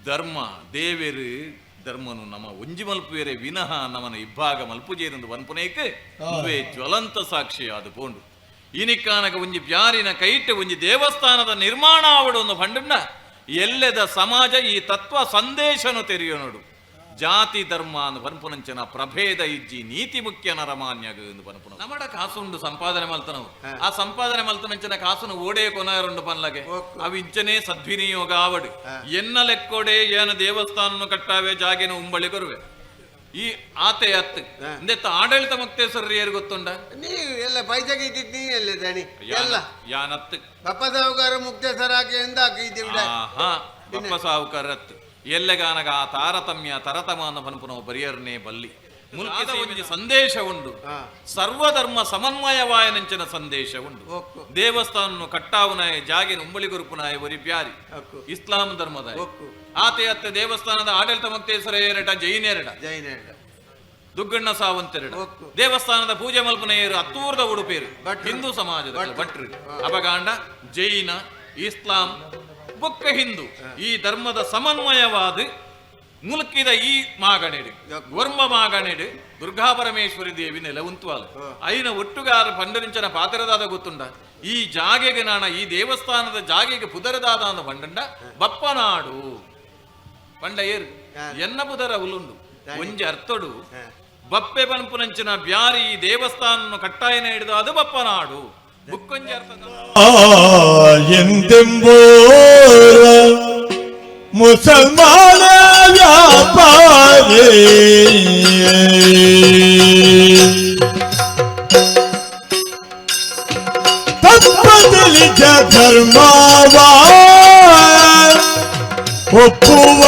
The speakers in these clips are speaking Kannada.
ಧರ್ಮ ದೇವೇರು ಧರ್ಮನು ನಮ್ಮ ಒಂಜಿ ಮಲ್ಪುವೇರೆ ವಿನಃ ನಮ್ಮನ ಇಬ್ಬಾಗ ಮಲ್ಪುಜೇರಂದು ವನ್ಪುನೇಕೆ ಇವೇ ಜ್ವಲಂತ ಸಾಕ್ಷಿ ಅದು ಪೋಂಡು ಇನಿಕ್ಕಾನಗ ಒಂಜಿ ಬ್ಯಾರಿನ ಕೈಟ್ ಒಂಜಿ ದೇವಸ್ಥಾನದ ನಿರ್ಮಾಣ ಆವಡು ಒಂದು ಪಂಡುಂಡ ಎಲ್ಲೆದ ಸಮಾಜ ಈ ತತ್ವ ಸಂದೇಶನು ತೆರೆಯೋನೋಡು ಜಾತಿ ಧರ್ಮ ಅಂದು ಪನ್ಪುನಂಚನ ಪ್ರಭೇದ ಇಜ್ಜಿ ನೀತಿ ಮುಖ್ಯ ನರಮಾನ್ಯಗ ಎಂದು ಪನ್ಪುನ ನಮ್ಮಡ ಕಾಸುಂಡು ಸಂಪಾದನೆ ಮಲ್ತನವು ಆ ಸಂಪಾದನೆ ಮಲ್ತನಂಚನ ಕಾಸುನು ಓಡೇ ಕೊನಾಯರುಂಡು ಪನ್ಲಗೆ ಅವು ಇಂಚನೆ ಸದ್ವಿನಿಯೋಗ ಆವಡು ಎನ್ನ ಲೆಕ್ಕೋಡೆ ಏನ ದೇವಸ್ಥಾನನು ಕಟ್ಟಾವೆ ಜಾಗೆನ ಉಂಬಳಿ ಕೊರುವೆ ಈ ಆತೆ ಅತ್ತು ಇಂದೆತ್ತ ಆಡಳಿತ ಮುಕ್ತೇಶ್ವರ ಯಾರು ಗೊತ್ತುಂಡ ನೀವು ಎಲ್ಲ ಪೈಸೆಗೆ ಇಟ್ಟಿದ್ದು ನೀ ಎಲ್ಲ ದಣಿ ಎಲ್ಲ ಯಾನತ್ತು ಬಪ್ಪ ಸಾವುಕಾರ ಮುಕ್ತೇಶ್ವರ ಹಾಕಿ ಎಂದ ಹಾಕಿದ್ದೀವಿ ಬಪ್ಪ ಸಾವುಕಾರ ಅತ್ತು ಎಲ್ಲೆಗಾನಗ ಆ ತಾರತಮ್ಯ ತರತಮಾನ ಪನ್ಪುನ ಬರಿಯರ್ನೇ ಬಲ್ಲಿ ಮುಲ್ಕಿದ ಒಂಜಿ ಸಂದೇಶ ಉಂಡು ಸರ್ವಧರ್ಮ ಸಮನ್ವಯವಾಯನಂಚಿನ ಸಂದೇಶ ಉಂಡು ದೇವಸ್ಥಾನ ಕಟ್ಟಾವುನಾಯ ಜಾಗಿನ ಉಂಬಳಿ ಗುರುಪುನಾಯ ಒರಿ ಬ್ಯಾರಿ ಇಸ್ಲಾಂ ಧರ್ಮದ ಆತೆ ಅತ್ತೆ ದೇವಸ್ಥಾನದ ಆಡಳಿತ ಮುಕ್ತೇಶ್ವರ ಎರಡ ಜೈನೆರಡ ದುಗ್ಗಣ್ಣ ಸಾವಂತೆರಡ ದೇವಸ್ಥಾನದ ಪೂಜೆ ಮಲ್ಪನೆಯರು ಹತ್ತೂರದ ಉಡುಪೇರು ಹಿಂದೂ ಸಮಾಜದ ಭಟ್ರು ಅಪಗಾಂಡ ಜೈನ ಇಸ್ಲಾಂ ಬೊಕ್ಕ ಹಿಂದೂ ಈ ಧರ್ಮದ ಸಮನ್ವಯವಾದ ಮುಲ್ಕಿದ ಈ ಮಾಗಣೆಡು ವರ್ಮ ಮಾಗಣೆಡು ದುರ್ಗಾ ಪರಮೇಶ್ವರಿ ದೇವಿ ನೆಲ ಉಂತುವಾಲ ಐನ ಒಟ್ಟುಗಾರ ಪಂಡರಿಂಚನ ಪಾತ್ರದಾದ ಗೊತ್ತುಂಡ ಈ ಜಾಗೆಗೆ ನಾಣ ಈ ದೇವಸ್ಥಾನದ ಜಾಗೆಗೆ ಪುದರದಾದ ಅಂದ ಪಂಡಂಡ ಬಪ್ಪನಾಡು ಪಂಡ ಏರು ಎನ್ನ ಪುದರ ಉಲುಂಡು ಒಂಜಿ ಅರ್ಥಡು ಬಪ್ಪೆ ಪನ್ಪುನಂಚಿನ ಬ್ಯಾರಿ ಈ ದೇವಸ್ಥಾನ ಕಟ್ಟಾಯನ ಹಿಡಿದು ಅದು ಬಪ್ಪನಾಡು ಬುಕ್ಕೊಂಜಿ ಅರ್ಥ ಮುಸಲ್ಮಾನ ವ್ಯಾಪಾರಿ ತಪ್ಪದಲಿಜ ಧರ್ಮವ ಒಪ್ಪುವ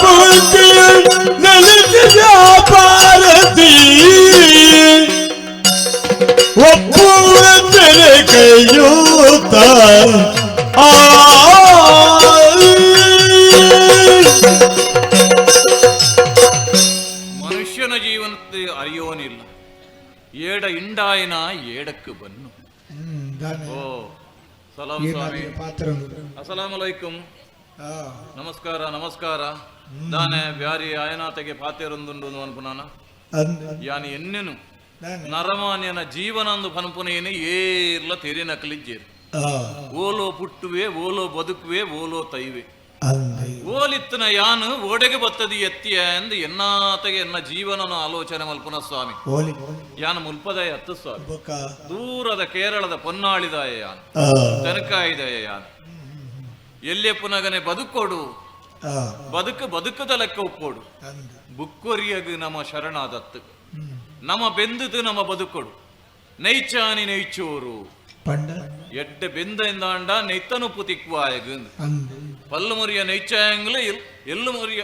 ಬುದ್ಧಿ ನಲಿಜ ವ್ಯಾಪಾರದಿ ಒಪ್ಪುವ ತೆರೆ ಕೈಯೂತ ಮನುಷ್ಯನ ಜೀವನത്തെ ಅರಿಯೋನಿಲ್ಲ ಏಡ ಇಂಡಾಯನ ಏಡಕ್ಕೆ ಬನ್ನು ಓ ಸಲಾಂ ಸ್ವಾಮಿ ಅಸಲಾಮ್ ಅಲೈಕುಂ ನಮಸ್ಕಾರ ನಮಸ್ಕಾರ ದಾನೆ ಬ್ಯಾರಿ ಆಯನಾತೆಗೆ ಪಾತೆರೊಂದುಂಡು ಅನ್ಪುನಾನ ಯಾನಿ ಎನ್ನೆನು ನರಮಾನ್ಯನ ಜೀವನ ಅಂದು ಪನ್ಪುನೇನೆ ಏರ್ಲ ತೆರೆ ನಕಲಿಜ್ಜೇರು ಓಲೋ ಪುಟ್ಟುವೆ ಓಲೋ ಬದುಕುವೆ ಓಲೋ ತೈವೆ ಓಲಿತ್ತನ ಯಾನು ಓಡೆಗೆ ಬತ್ತದಿ ಎತ್ತಿಯ ಎಂದು ಎನ್ನಾತೆಗೆ ಎನ್ನ ಜೀವನನ ಆಲೋಚನೆ ಮಲ್ಪುನ ಸ್ವಾಮಿ ಯಾನು ಮುಲ್ಪದಯ ಹತ್ತು ಸ್ವಾಮಿ ದೂರದ ಕೇರಳದ ಪೊನ್ನಾಳಿದಾಯ ಯಾನು ತನಕಾಯಿದಯ ಯಾನು ಎಲ್ಲೇ ಪುನಗನೆ ಬದುಕೋಡು ಬದುಕದ ಲೆಕ್ಕ ಒಪ್ಪೋಡು ಬುಕ್ಕೊರಿಯಗು ನಮ್ಮ ಶರಣಾದತ್ತು ನಮ್ಮ ಬೆಂದದು ನಮ್ಮ ಬದುಕೊಡು ನೈಚಾನಿ ನೈಚೋರು ಎಡ್ಡ ಬೆಂದ ಎಂದಾಂಡ ನೆತ್ತನು ಪುತಿಕ್ವಾಯಗು ಪಲ್ಲು ಮುರಿಯ ನೈಚಾಯಂಗ್ಲ ಎಲ್ಲು ಮುರಿಯ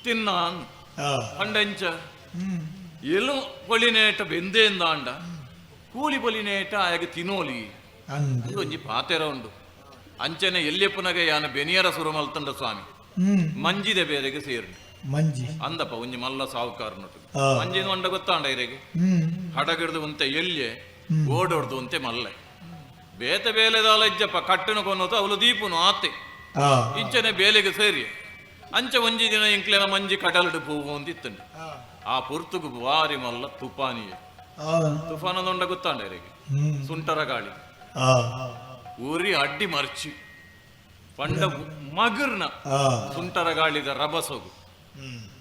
ತಿನ್ನಾನ್ ಪಂಡಂಚ ಎಲು ಪೊಲಿನೇಟ ಬೆಂದೆ ಎಂದಾಂಡ ಕೂಲಿ ಪೊಲಿನೇಟ ಆಯಗ ತಿನೋಲಿ ಒಂಜಿ ಪಾತೆರ ಉಂಡು ಅಂಚನೆ ಎಲ್ಯಪ್ಪನಗೆ ಯಾನ ಬೆನಿಯರ ಸುರು ಮಲ್ತಂಡ ಸ್ವಾಮಿ ಮಂಜಿದೆ ಬೇರೆಗೆ ಸೇರು ಮಂಜಿ ಅಂದಪ್ಪ ಒಂಜಿ ಮಲ್ಲ ಸಾವುಕಾರನೊಟ್ಟು ಮಂಜಿನ ಮಂಡ ಗೊತ್ತಾಂಡ ಇರೆಗೆ ಹಡಗಿಡ್ದು ಅಂತೆ ಎಲ್ಯೆ ಓಡೋಡ್ದು ಅಂತೆ ಮಲ್ಲೆ ಬೇತೆ ಬೇಲೆದಾಲ ಇಜ್ಜಪ್ಪ ಕಟ್ಟನು ಕೊನ್ನೋತು ಅವಳು ದೀಪುನು ಆತೆ ಇಂಚನೆ ಬೇಲೆಗೆ ಸೇರಿ ಅಂಚ ಒಂಜಿ ದಿನ ಇಂಕ್ಲೆನ ಮಂಜಿ ಕಡಲಡು ಪೂವು ಅಂತಿತ್ತಂಡು ಆ ಪುರ್ತುಗು ಬಾರಿ ಮಲ್ಲ ತುಫಾನಿಯೇ ತುಫಾನದೊಂಡ ಗೊತ್ತಾಂಡ ಇರೆಗೆ ಸುಂಟರ ಗಾಳಿ ಊರಿ ಅಡ್ಡಿ ಮರ್ಚಿ ಪಂಡ ಮಗರ್ನ ಸುಂಟರ ಗಾಳಿದ ರಭಸಗು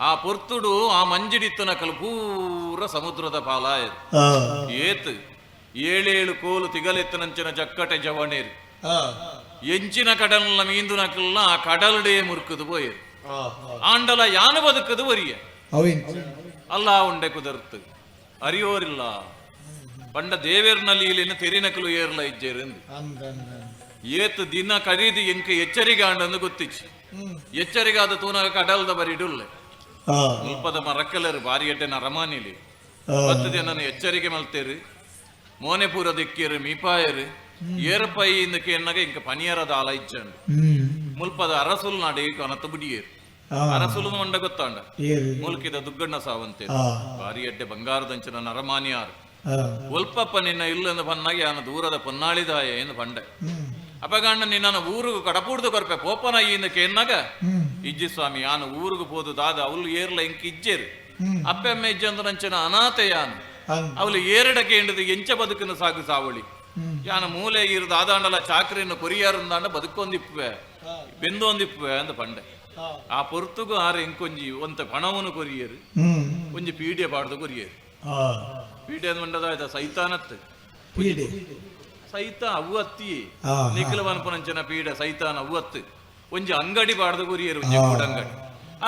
ಆ ಪೊರ್ತುಡು ಆ ಮಂಜಿಡಿತ್ತನ ಕಲ್ ಪೂರ ಸಮುದ್ರದ ಪಾಲಾಯರು ಏತ್ ಏಳೇಳು ಕೋಲು ತಿಗಲೆತ್ತನಂಚಿನ ಜಕ್ಕಟೆ ಜವಣೇರು ಎಂಚಿನ ಕಡಲ್ನ ಮೀಂದು ನಕಲ್ನ ಆ ಕಡಲ್ಡೇ ಮುರುಕದು ಪೋಯರು ಆಂಡಲ ಯಾನ ಬದುಕದು ಒರಿಯ ಅಲ್ಲ ಉಂಡೆ ಕುದರ್ತು ಅರಿಯೋರಿಲ್ಲ ಪಂಡ ದೇವೇರ್ನಲ್ಲಿ ಇಲ್ಲಿನ ತೆರಿನಕಲು ಏರ್ಲ ಇಜ್ಜೇರು ಏತ್ ದಿನ ಕರೀದಿ ಎಂಕ ಎಚ್ಚರಿಕೆ ಆಂಡಂದು ಗೊತ್ತಿಚ್ಚಿ ಎಚ್ಚರಿಗಾದ ತೂನಗ ಕಡಲ್ದ ಬರಿಡುಲ್ಲೆ ಮುಲ್ಪದ ಮರಕ್ಕಲರು ಬಾರಿ ಎಡ್ಡೆ ನರಮಾನಿಲಿ 10 ದಿನ ಎಚ್ಚರಿಕೆ ಮಲ್ತೇರು ಮೋನೆಪೂರ ದಿಕ್ಕಿರು ಮೀಪಾಯರು ಏರಪೈ ಇಂದಕ್ಕೆ ಎನ್ನಗ ಇಂಕ ಪನಿಯರದ ಆಲ ಇಚ್ಚಂಡು ಮುಲ್ಪದ ಅರಸುಲ್ ನಾಡಿ ಕನತ ಬುಡಿಯೇರು ಅರಸುಲು ಮಂಡ ಗೊತ್ತಾಂಡ ಮುಲ್ಕಿದ ದುಗ್ಗಣ್ಣ ಸಾವಂತೆ ಬಾರಿ ಎಡ್ಡೆ ಬಂಗಾರದಂಚಿನ ನರಮಾನಿಯಾರು ಒಲ್ಪಪ್ಪ ನಿನ್ನ ಇಲ್ಲಂದು ಪನ್ನಾಗಿ ಆನ ದೂರದ ಪೊನ್ನಾಳಿದಾಯ ಎಂದು ಪಂಡ ಅಪಗಂಡ ನಿನ್ನ ಊರು ಕಡಪೂಡ್ದು ಕೊರಪೆ ಪೋಪನ ಇಂದಕ್ಕೆ ಎನ್ನಗ ಇಜ್ಜಿ ಸ್ವಾಮಿ ಯಾನು ಊರಿಗೆ ಹೋದು ದಾದ ಅವಳು ಏರ್ಲ ಎಂಕ್ ಇಜ್ಜೇರು ಅಪ್ಪೆ ಅಮ್ಮ ಇಜ್ಜ ಅಂದ್ರೆ ನಂಚನ ಅನಾಥ ಯಾನು ಅವಳು ಏರಡಕ್ಕೆ ಎಂಡದು ಎಂಚ ಬದುಕನ್ನು ಸಾಗು ಸಾವಳಿ ಯಾನ ಮೂಲೆ ಇರು ದಾದಾಂಡಲ ಚಾಕ್ರಿಯನ್ನು ಕೊರಿಯಾರಂದಾಂಡ ಬದುಕೊಂದಿಪ್ಪುವೆ ಬೆಂದೊಂದಿಪ್ಪುವೆ ಅಂತ ಪಂಡೆ ಆ ಪೊರ್ತುಗು ಆರ ಎಂಕೊಂಜಿ ಒಂತ ಪಣವನು ಕೊರಿಯರು ಒಂಜಿ ಪೀಡಿಯ ಪಾಡ್ದು ಕೊರಿಯರು ಪೀಡಿಯ ಮಂಡದ ಸೈತಾನತ್ ಸೈತ ಅವ್ವತ್ತಿ ನಿಖಿಲ ವನಪನಂಚನ ಪೀಡ ಸೈತಾನ ಅವ್ವತ್ತು ಒಂಜಿ ಅಂಗಡಿ ಪಾಡ್ದು ಕೊರಿಯರು ಒಂಜಿ ಕೂಡ ಅಂಗಡಿ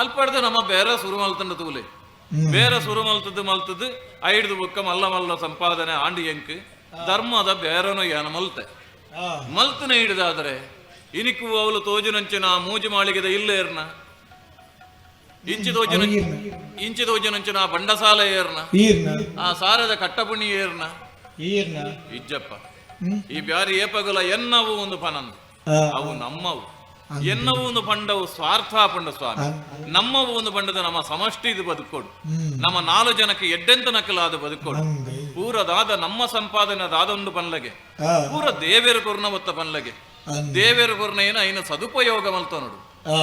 ಅಲ್ಪಡ್ದು ನಮ್ಮ ಬೇರೆ ಸುರು ಮಲ್ತಂಡ ತೂಲೆ ಬೇರೆ ಸುರು ಮಲ್ತದ್ದು ಐಡ್ದು ಬೊಕ್ಕ ಮಲ್ಲ ಮಲ್ಲ ಸಂಪಾದನೆ ಆಂಡಿ ಎಂಕ್ ಧರ್ಮದ ಬೇರೆನೋ ಏನ ಮಲ್ತನ ಹಿಡಿದಾದ್ರೆ ಇನಿಕು ಅವಳು ತೋಜುನಂಚಿನ ಮೂಜು ಮಾಳಿಗೆದ ಇಲ್ಲೇರ್ನ ಇಂಚಿ ತೋಜುನಂಚಿನ ಬಂಡಸಾಲ ಏರ್ನ ಆ ಸಾರದ ಕಟ್ಟಪುಣಿ ಏರ್ನ ಇಜ್ಜಪ್ಪ ಈ ಬ್ಯಾರಿ ಏಪಗಲ ಎನ್ನವು ಒಂದು ಪನಂದು ಅವು ನಮ್ಮವು ಎನ್ನವು ಒಂದು ಪಂಡವು ಸ್ವಾರ್ಥ ಪಂಡ ಸ್ವಾಮಿ ನಮ್ಮವು ಒಂದು ಪಂಡದ ನಮ್ಮ ಸಮಷ್ಟಿದು ಬದುಕೋಡು ನಮ್ಮ 4 ಜನಕ್ಕೆ ಎಡ್ಡೆಂತ ನಕಲಾದ ಬದುಕೋಡು ಪೂರದಾದ ನಮ್ಮ ಸಂಪಾದನೆ ದಾದೊಂದು ಪನ್ಲಗೆ ಪೂರ ದೇವೇರು ಕೊರ್ನ ಒತ್ತ ಪನ್ಲಗೆ ದೇವೇರು ಕೊರ್ನ ಏನ ಐನ ಸದುಪಯೋಗ ಮಲ್ತ ನೋಡು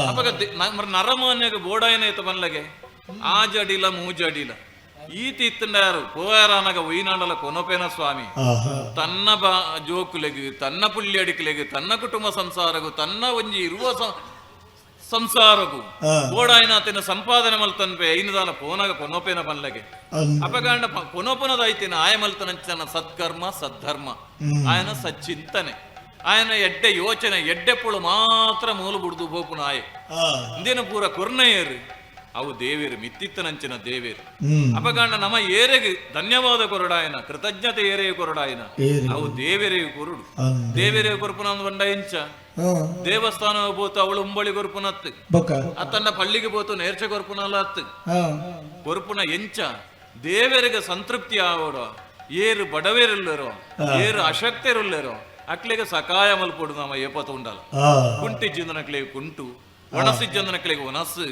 ಅವಾಗ ನರಮಾನ್ಯಗ ಬೋಡಾಯನ ಎತ್ತ ಪನ್ಲಗೆ ಆಜಡಿಲ ಮೂಜಡಿಲ ಈತಿ ಇತ್ತಂಡ ಯಾರು ಪೋಯಾರಾನಗ ಒಯ್ನಾಡಲ ಕೊನಪೇನ ಸ್ವಾಮಿ ತನ್ನ ಜೋಕುಲೆಗು ತನ್ನ ಪುಳ್ಳಿ ಅಡಿಕಲೆಗು ತನ್ನ ಕುಟುಂಬ ಸಂಸಾರಗು ತನ್ನ ಒಂಜಿ ಇರುವ ಸಂಸಾರಗು ಬೋಡಾಯನಾತಿನ ಸಂಪಾದನೆ ಮಲ್ತನ್ಪೆ ಐನದಾನ ಪೋನಾಗ ಕೊನೋಪೇನ ಪನ್ಲಗೆ ಅಪಗಾಂಡ ಕೊನೋಪನದ ಐತಿನ ಆಯ ಮಲ್ತನಂಚನ ಸತ್ಕರ್ಮ ಸದ್ಧರ್ಮ ಆಯನ ಸಚ್ಚಿಂತನೆ ಆಯನ ಎಡ್ಡೆ ಯೋಚನೆ ಎಡ್ಡೆ ಪುಳು ಮಾತ್ರ ಮೂಲ ಬುಡ್ದು ಬೋಪುನ ಆಯ ಇಂದಿನ ಪೂರ ಕೊರ್ನೆಯರು ಅವು ದೇವೇರು ಮಿತ್ತಿತ್ತನಂಚಿನ ದೇವೇರು ಅಪಗಾಂಡ ನಮ್ಮ ಏರೆಗೆ ಧನ್ಯವಾದ ಕೊರಡಾಯನ ಕೃತಜ್ಞತೆ ಏರೆಯ ಕೊರಡಾಯನ ಅವು ದೇವೇರೆಯ ಕೊರುಡು ದೇವೇರೆಯ ಕೊರಪುನ ಬಂಡ ಎಂಚ ದೇವಸ್ಥಾನ ಬೋತು ಅವಳು ಉಂಬಳಿ ಕೊರಪುನತ್ತು ಅತ್ತನ್ನ ಪಳ್ಳಿಗೆ ಬೋತು ನೇರ್ಚ ಕೊರಪುನಲ್ಲ ಅತ್ತು ಕೊರಪುನ ಎಂಚ ದೇವರಿಗೆ ಸಂತೃಪ್ತಿ ಆವೋಡ ಏರು ಬಡವೇರುಳ್ಳರೋ ಏರು ಅಶಕ್ತರುಳ್ಳರೋ ಅಕ್ಲೆಗೆ ಸಕಾಯ ಮಲ್ಪೊಡು ನಮ್ಮ ಏಪತ್ತು ಉಂಡಲ್ಲ ಕುಂಟಿಜ್ಜಿಂದನಕ್ಲೆಗೆ ಕುಂಟು ಒಣಸಿಜ್ಜಂದನಕ್ಲೆಗೆ ಒಣಸು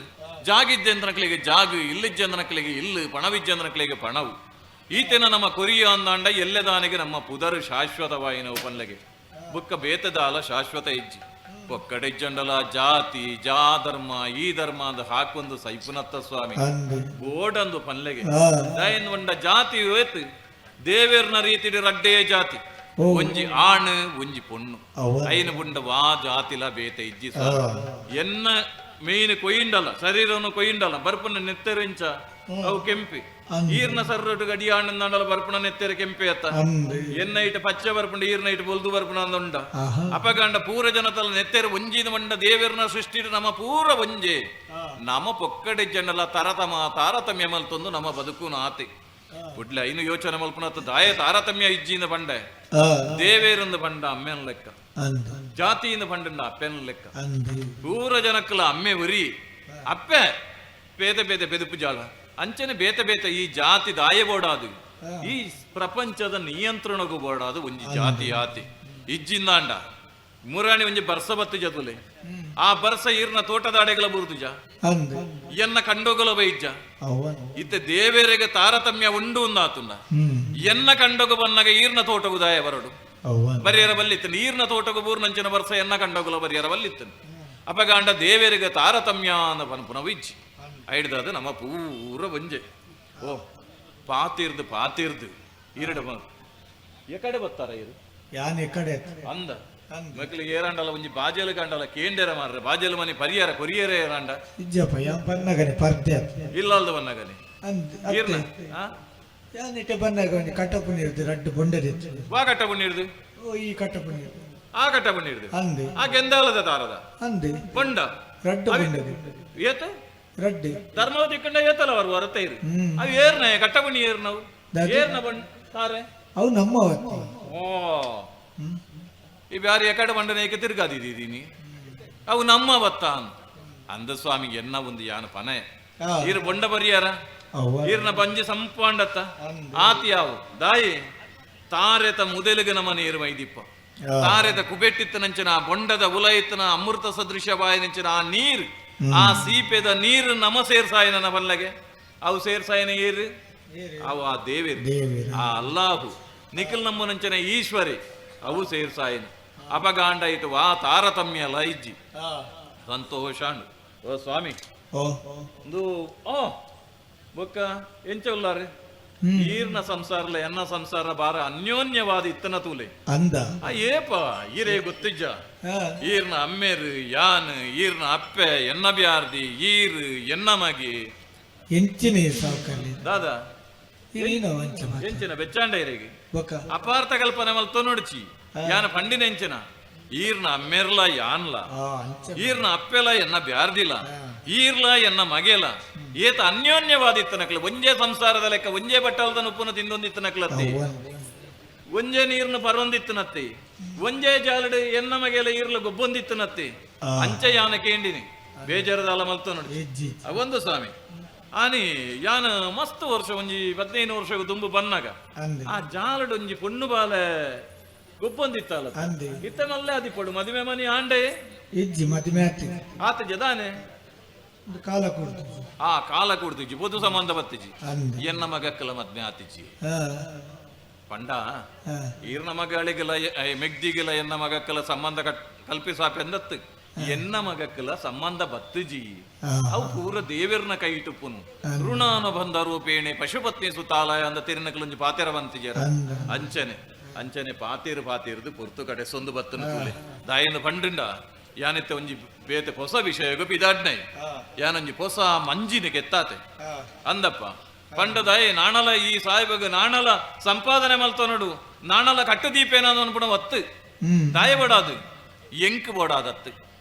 ಜಾಗಿಜ್ಜಂದನಕ್ಲೆಗೆ ಜಾಗು ಇಲ್ಲಿಜ್ಜಂದನಕ್ಲೆಗೆ ಇಲ್ಲು ಪಣವಿಜ್ಜಂದನಕ್ಲೆಗೆ ಪಣವು ಈತನ ನಮ್ಮ ಕೊರಿಯ ಅಂದಾಂಡ ಎಲ್ಲದಾನಿಗೆ ನಮ್ಮ ಪುದರು ಶಾಶ್ವತವಾಯಿನ ಉಪನ್ಲೆಗೆ ಬುಕ್ಕ ಬೇತದಾಲ ಶಾಶ್ವತ ಇಜ್ಜಿ ಒಕ್ಕಡಿಜ್ಜಂಡಲ ಜಾತಿ ಧರ್ಮ ಈ ಧರ್ಮ ಅಂದ ಹಾಕೊಂದು ಸೈಪುನತ್ತ ಸ್ವಾಮಿ ಬೋಡಂದು ಪನ್ಲೆಗೆ ದಯನ್ ಒಂಡ ಜಾತಿ ಏತ್ ದೇವೇರ್ನ ರೀತಿಡಿ ರಡ್ಡೆಯ ಜಾತಿ ಒಂಜಿ ಆಣ್ ಒಂಜಿ ಪೊಣ್ಣು ಐನ ಬುಂಡ ವಾ ಜಾತಿಲ ಬೇತ ಇಜ್ಜಿ ಎನ್ನ ಮೇಯ್ನ ಕೊಯ್ಯಿಂಡಲ್ಲ ಶರೀರವನ್ನು ಕೊಯ್ಯಿಂಡಲ್ಲ ಬರ್ಪನ ನೆತ್ತೆರೆಂಚ ಅವು ಕೆಂಪಿ ಈರ್ನ ಸರ್ರೊಟ್ಟು ಗಡಿ ಆಣ್ಣಂದಲ್ಲ ಬರ್ಪಣ ನೆತ್ತೆರೆ ಕೆಂಪೆ ಅತ್ತ ಎನ್ನ ಇಟ್ಟು ಪಚ್ಚ ಬರ್ಪುಂಡ ಈರ್ನ ಇಟ್ಟು ಬೊಲ್ದು ಬರ್ಪಣ ಅಂದುಂಡ ಅಪಗಂಡ ಪೂರ ಜನತಲ್ಲ ನೆತ್ತೆರೆ ಒಂಜಿನ ಮಂಡ ದೇವೇರ್ನ ಸೃಷ್ಟಿ ನಮ್ಮ ಪೂರ ಒಂಜೆ ನಮ್ಮ ಪೊಕ್ಕಡೆ ಜನಲ ತಾರತಮ್ಯ ಮಲ್ತೊಂದು ನಮ್ಮ ಬದುಕುನ ಆತಿ ಉಡ್ಲೆ ಐನು ಯೋಚನೆ ಮಲ್ಪುನತ್ತು ದಾಯ ತಾರತಮ್ಯ ಇಜ್ಜಿನ ಬಂಡೆ ದೇವೇರಿಂದ ಬಂಡ ಅಮ್ಮೆನ ಲೆಕ್ಕ ಜಾತಿಯಿಂದ ಬಂಡ ಅಪ್ಪೆನ ಲೆಕ್ಕ ಪೂರ ಜನಕ್ಕಲ ಅಮ್ಮೆ ಉರಿ ಅಪ್ಪೆ ಬೇತೆ ಬೇತೆ ಬೆದುಪು ಜಾಳ ಅಂಚನೆ ಬೇತೆ ಬೇತೆ ಈ ಜಾತಿ ದಾಯ ಬೋಡಾದು ಈ ಪ್ರಪಂಚದ ನಿಯಂತ್ರಣಗೂ ಬೋಡಾದು ಒಂಜಿ ಜಾತಿ ಆತಿ ಇಜ್ಜಿಂದಾಂಡ ಮೂರಾಣಿ ಒಂಜಿ ಬರ್ಸ ಬತ್ತು ಜತುಲೆ ಆ ಬರ್ಸ ಈರ್ನ ತೋಟದ ಅಡೆಗಳ ಬುರುದು ಜ ಎನ್ನ ಕಂಡೋಗಲ ಬೈಜ್ಜ ಇತ್ತೆ ದೇವೇರೆಗೆ ತಾರತಮ್ಯ ಉಂಡು ಒಂದಾತುಂಡ ಎನ್ನ ಕಂಡೋಗ ಬನ್ನಾಗ ಈರ್ನ ತೋಟಗು ದಾಯ ಬರಡು ಬರಿಯರ ಬಲ್ಲಿತ್ತನು ಈರ್ನ ತೋಟಗು ಬೂರ್ನಂಚಿನ ಬರ್ಸ ಎನ್ನ ಕಂಡೋಗಲ ಬರಿಯರ ಬಲ್ಲಿತ್ತನು ಅಪಗಾಂಡ ದೇವೇರಿಗೆ ತಾರತಮ್ಯ ಅಂದ ಪುನಃ ಇಜ್ಜಿ ಐಡ್ದಾದ ನಮ್ಮ ಪೂರ ಒಂಜೆ ಓ ಪಾತಿರ್ದು ಈರಡ ಎಕಡೆ ಬತ್ತಾರ ಇದು ಯಾನ್ ಎಕಡೆ ಅಂದ ಮಕ್ಕಳಿಗೆ ಏರಂಡಲ್ಲ ಒಂಜಿ ಬಾಜೆಲು ಕಂಡಲ್ಲ ಕೇಂಡೆರ ಮಾರ್ರೆ ಬಾಜೆಲು ಮನೆ ಪರಿಯಾರ ಕೊರಿಯರೇ ಏರಂಡ ಇಜ್ಜಪ್ಪ ಯಾನ್ ಬನ್ನಗನೆ ಪರ್ದೆ ಇಲ್ಲಲ್ದ ಬನ್ನಗನೆ ಈರ್ನ ಯಾನ್ ಇಟ್ಟೆ ಬನ್ನಗನೆ ಕಟ್ಟಪುಣಿರ್ದು ರಡ್ಡು ಬೊಂಡರಿತ್ತು ವಾ ಕಟ್ಟಪುಣಿರ್ದು ಓ ಈ ಕಟ್ಟಪುಣಿರ್ದು ಆ ಕಟ್ಟಪುಣಿರ್ದು ಅಂದೆ ಆ ಗೆಂದಾಲದ ತಾರದ ಅಂದೆ ಬೊಂಡ ರಡ್ಡು ಬೊಂಡರಿ ಏತ ರಡ್ಡೆ ಧರ್ಮವತಿ ಕಂಡ ಏತಲ್ಲ ಅವರು ಹೊರತ ಇರು ಅವು ಏರ್ನ ಕಟ್ಟಪುಣಿ ಏರ್ನವು ಏರ್ನ ಬಂಡ ತಾರೆ ಅವು ನಮ್ಮ ಓ ಈ ಬ್ಯಾರಿ ಎಕಡೆ ಬಂಡನೇಕೆ ತಿರ್ಗಾದಿದ್ದೀನಿ ಅವು ನಮ್ಮ ಬತ್ತ ಅಂದ ಸ್ವಾಮಿಗೆ ಎನ್ನ ಒಂದು ಯಾನ ಪನೆ ಈರು ಬೊಂಡ ಬರಿಯಾರ ಈರ್ನ ಬಂಜಿ ಸಂಪಾಂಡತ್ತ ಆತಿ ಯಾವು ದಾಯಿ ತಾರೆತ ಮುದಲಿಗೆ ನಮ್ಮ ನೀರು ಮೈದಿಪ್ಪ ತಾರೆತ ಕುಬೆಟ್ಟಿತ್ತನಂಚಿನ ಬೊಂಡದ ಉಲಯಿತ್ತನ ಅಮೃತ ಸದೃಶವಾಯನಂಚಿನ ಆ ನೀರು ಆ ಸೀಪೆದ ನೀರು ನಮ ಸೇರ್ಸಾಯನ ಬಲ್ಲಗೆ ಅವು ಸೇರ್ಸಾಯನ ಏರು ಅವು ಆ ದೇವೇರು ಆ ಅಲ್ಲಾಹು ನಿಖಿಲ್ ನಮ್ಮನಂಚನ ಈಶ್ವರಿ ಅವು ಸೇರ್ಸಾಯನ ಅಪಗಾಂಡ ಇಟ್ಟು ವಾ ತಾರತಮ್ಯ ಲೈಜ್ಜಿ ಸಂತೋಷಾಂಡು ಓ ಸ್ವಾಮಿ ಓ ಒಂದು ಓ ಬೊಕ್ಕ ಎಂಚ ಉಲ್ಲಾರೆ ಈರ್ನ ಸಂಸಾರಲೆ ಎನ್ನ ಸಂಸಾರ ಬಾರ ಅನ್ಯೋನ್ಯವಾದ ಇತ್ತನ ತೂಲೆ ಅಂದ ಏಪ ಈರೇ ಗೊತ್ತಿಜ್ಜ ಹಾ ಈರ್ನ ಅಮ್ಮೇರು ಯಾನ್ ಈರ್ನ ಅಪ್ಪೆ ಎನ್ನ ಬ್ಯಾರ್ದಿ ಈರ್ ಎನ್ನ ಮಗಿ ಎಂಚಿನ ಸಾವುಕಾರ್ಲಿ ದಾದ ನೀನು ಅಂಚ ಎಂಚಿನ ಬೆಚ್ಚಾಂಡ ಇರೇಗಿ ಬೊಕ್ಕ ಅಪಾರ್ಥ ಕಲ್ಪನೆ ಮಲ್ತೋ ನೋಡ್ಚಿ ಯಾನ ಪಂಡಿನ ಎಂಚಿನ ಈರ್ನ ಅಮ್ಮೇರ್ಲ ಯಾನ್ಲ ಅಂಚ ಈರ್ನ ಅಪ್ಪೆಲ ಎನ್ನ ಬ್ಯಾರ್ದಿಲ್ಲ ಈರ್ಲ ಎನ್ನ ಮಗೆಲ ಏತ ಅನ್ಯೋನ್ಯವಾದಿತ್ತನಕ್ಲ ಒಂಜೇ ಸಂಸಾರದ ಲೆಕ್ಕ ಒಂಜೇ ಬಟ್ಟಲ್ದನ ಉಪ್ಪುನ ತಿಂದೊಂದಿತ್ತನಕ್ಲತ್ತಿ ಒಂಜೇ ನೀರ್ನ ಪರೊಂದಿತ್ತನತ್ತಿ ಒಂಜೇ ಜಾಲಡ್ ಎನ್ನ ಮಗೆಲ ಈರ್ಲ ಗೊಬ್ಬೊಂದಿತ್ತನತ್ತಿ ಅಂಚ ಯಾನ ಕೇಂಡಿನಿ ಬೇಜಾರದಾಲ ಮಲ್ತೋ ನೋಡಿ ಹೆಜ್ಜಿ ಅವೊಂದು ಸ್ವಾಮಿ ಆನಿ ಯಾನ ಮಸ್ತ್ ವರ್ಷ ಒಂಜಿ 15 ವರ್ಷ ದುಂಬು ಬನ್ನಾಗ ಅಂದೆ ಆ ಜಾಲಡ್ ಒಂಜಿ ಪೊಣ್ಣು ಬಾಲೆ ಗೊಬ್ಬೊಂದಿತ್ತಲ್ಲ ಅಂದೆ ಇತ್ತನಲ್ಲೇ ಅದಿಪಡು ಮದುವೆ ಮನಿ ಆಂಡೆ ಹೆಜ್ಜಿ ಮದುವೆ ಆಗ್ತದೆ ಆತ ಜದಾನೆ ಒಂದು ಕಾಲ ಕೊಡ್ತು ಆ ಕಾಲ ಕೊಡ್ತಿಜ್ಜಿ ಬೊದು ಸಂಬಂಧ ಬತ್ತಿಜಿ ಅಂದೆ ಎನ್ನ ಮಗಕ್ಕಲ ಮದ್ನೆ ಆತಿಜ್ಜಿ ಹಾ ಪಂಡ ಹಾ ಈರ್ನ ಮಗಳಿಗೆಲ್ಲ ಮೆಗ್ದಿಗೆಲ್ಲ ಎನ್ನ ಮಗಕ್ಕಲ ಸಂಬಂಧ ಕಲ್ಪಿಸಾಪೆಂದತ್ತು ಎನ್ನ ಮಗಕ್ಕಲ ಸಂಬಂಧ ಬತ್ತಿಜಿ ಅವು ಪೂರ ದೇವರ್ನ ಕೈ ಇಟ್ಟುಪ್ಪುನು ಋಣಾನುಬಂಧ ರೂಪೇಣೆ ಪಶುಪತ್ನಿ ಸುತಾಲಯ ಅಂದ ತಿರುನಕಲೊಂಜಿ ಪಾತೆರ ಬಂತಿಜರ ಅಂಚನೆ ಅಂಚನೆ ಪಾತೀರ್ದು ಪೊರ್ತು ಕಡೆ ಸೊಂದು ಬತ್ತನು ಕೂಲೆ ದಾಯನ ಪಂಡಿಂಡ ಯಾನಿತ್ತ ಒಂಜಿ ಬೇತೆ ಹೊಸ ವಿಷಯಗ ಪಿದಾಡ್ನೈ ಯಾನೊಂಜಿ ಹೊಸ ಮಂಜಿನ ಕೆತ್ತಾತೆ ಅಂದಪ್ಪ ಪಂಡದಾಯಿ ನಾಣಲ ಈ ಸಾಯಿಬಗ ನಾಣಲ ಸಂಪಾದನೆ ಮಲ್ತೋ ನೋಡು ನಾಣಲ ಕಟ್ಟುದೀಪೇನ ಅನ್ಪುಣ ಒತ್ತು ದಾಯ ಬೋಡಾದು ಎಂಕ್ ಬೋಡಾದತ್ತು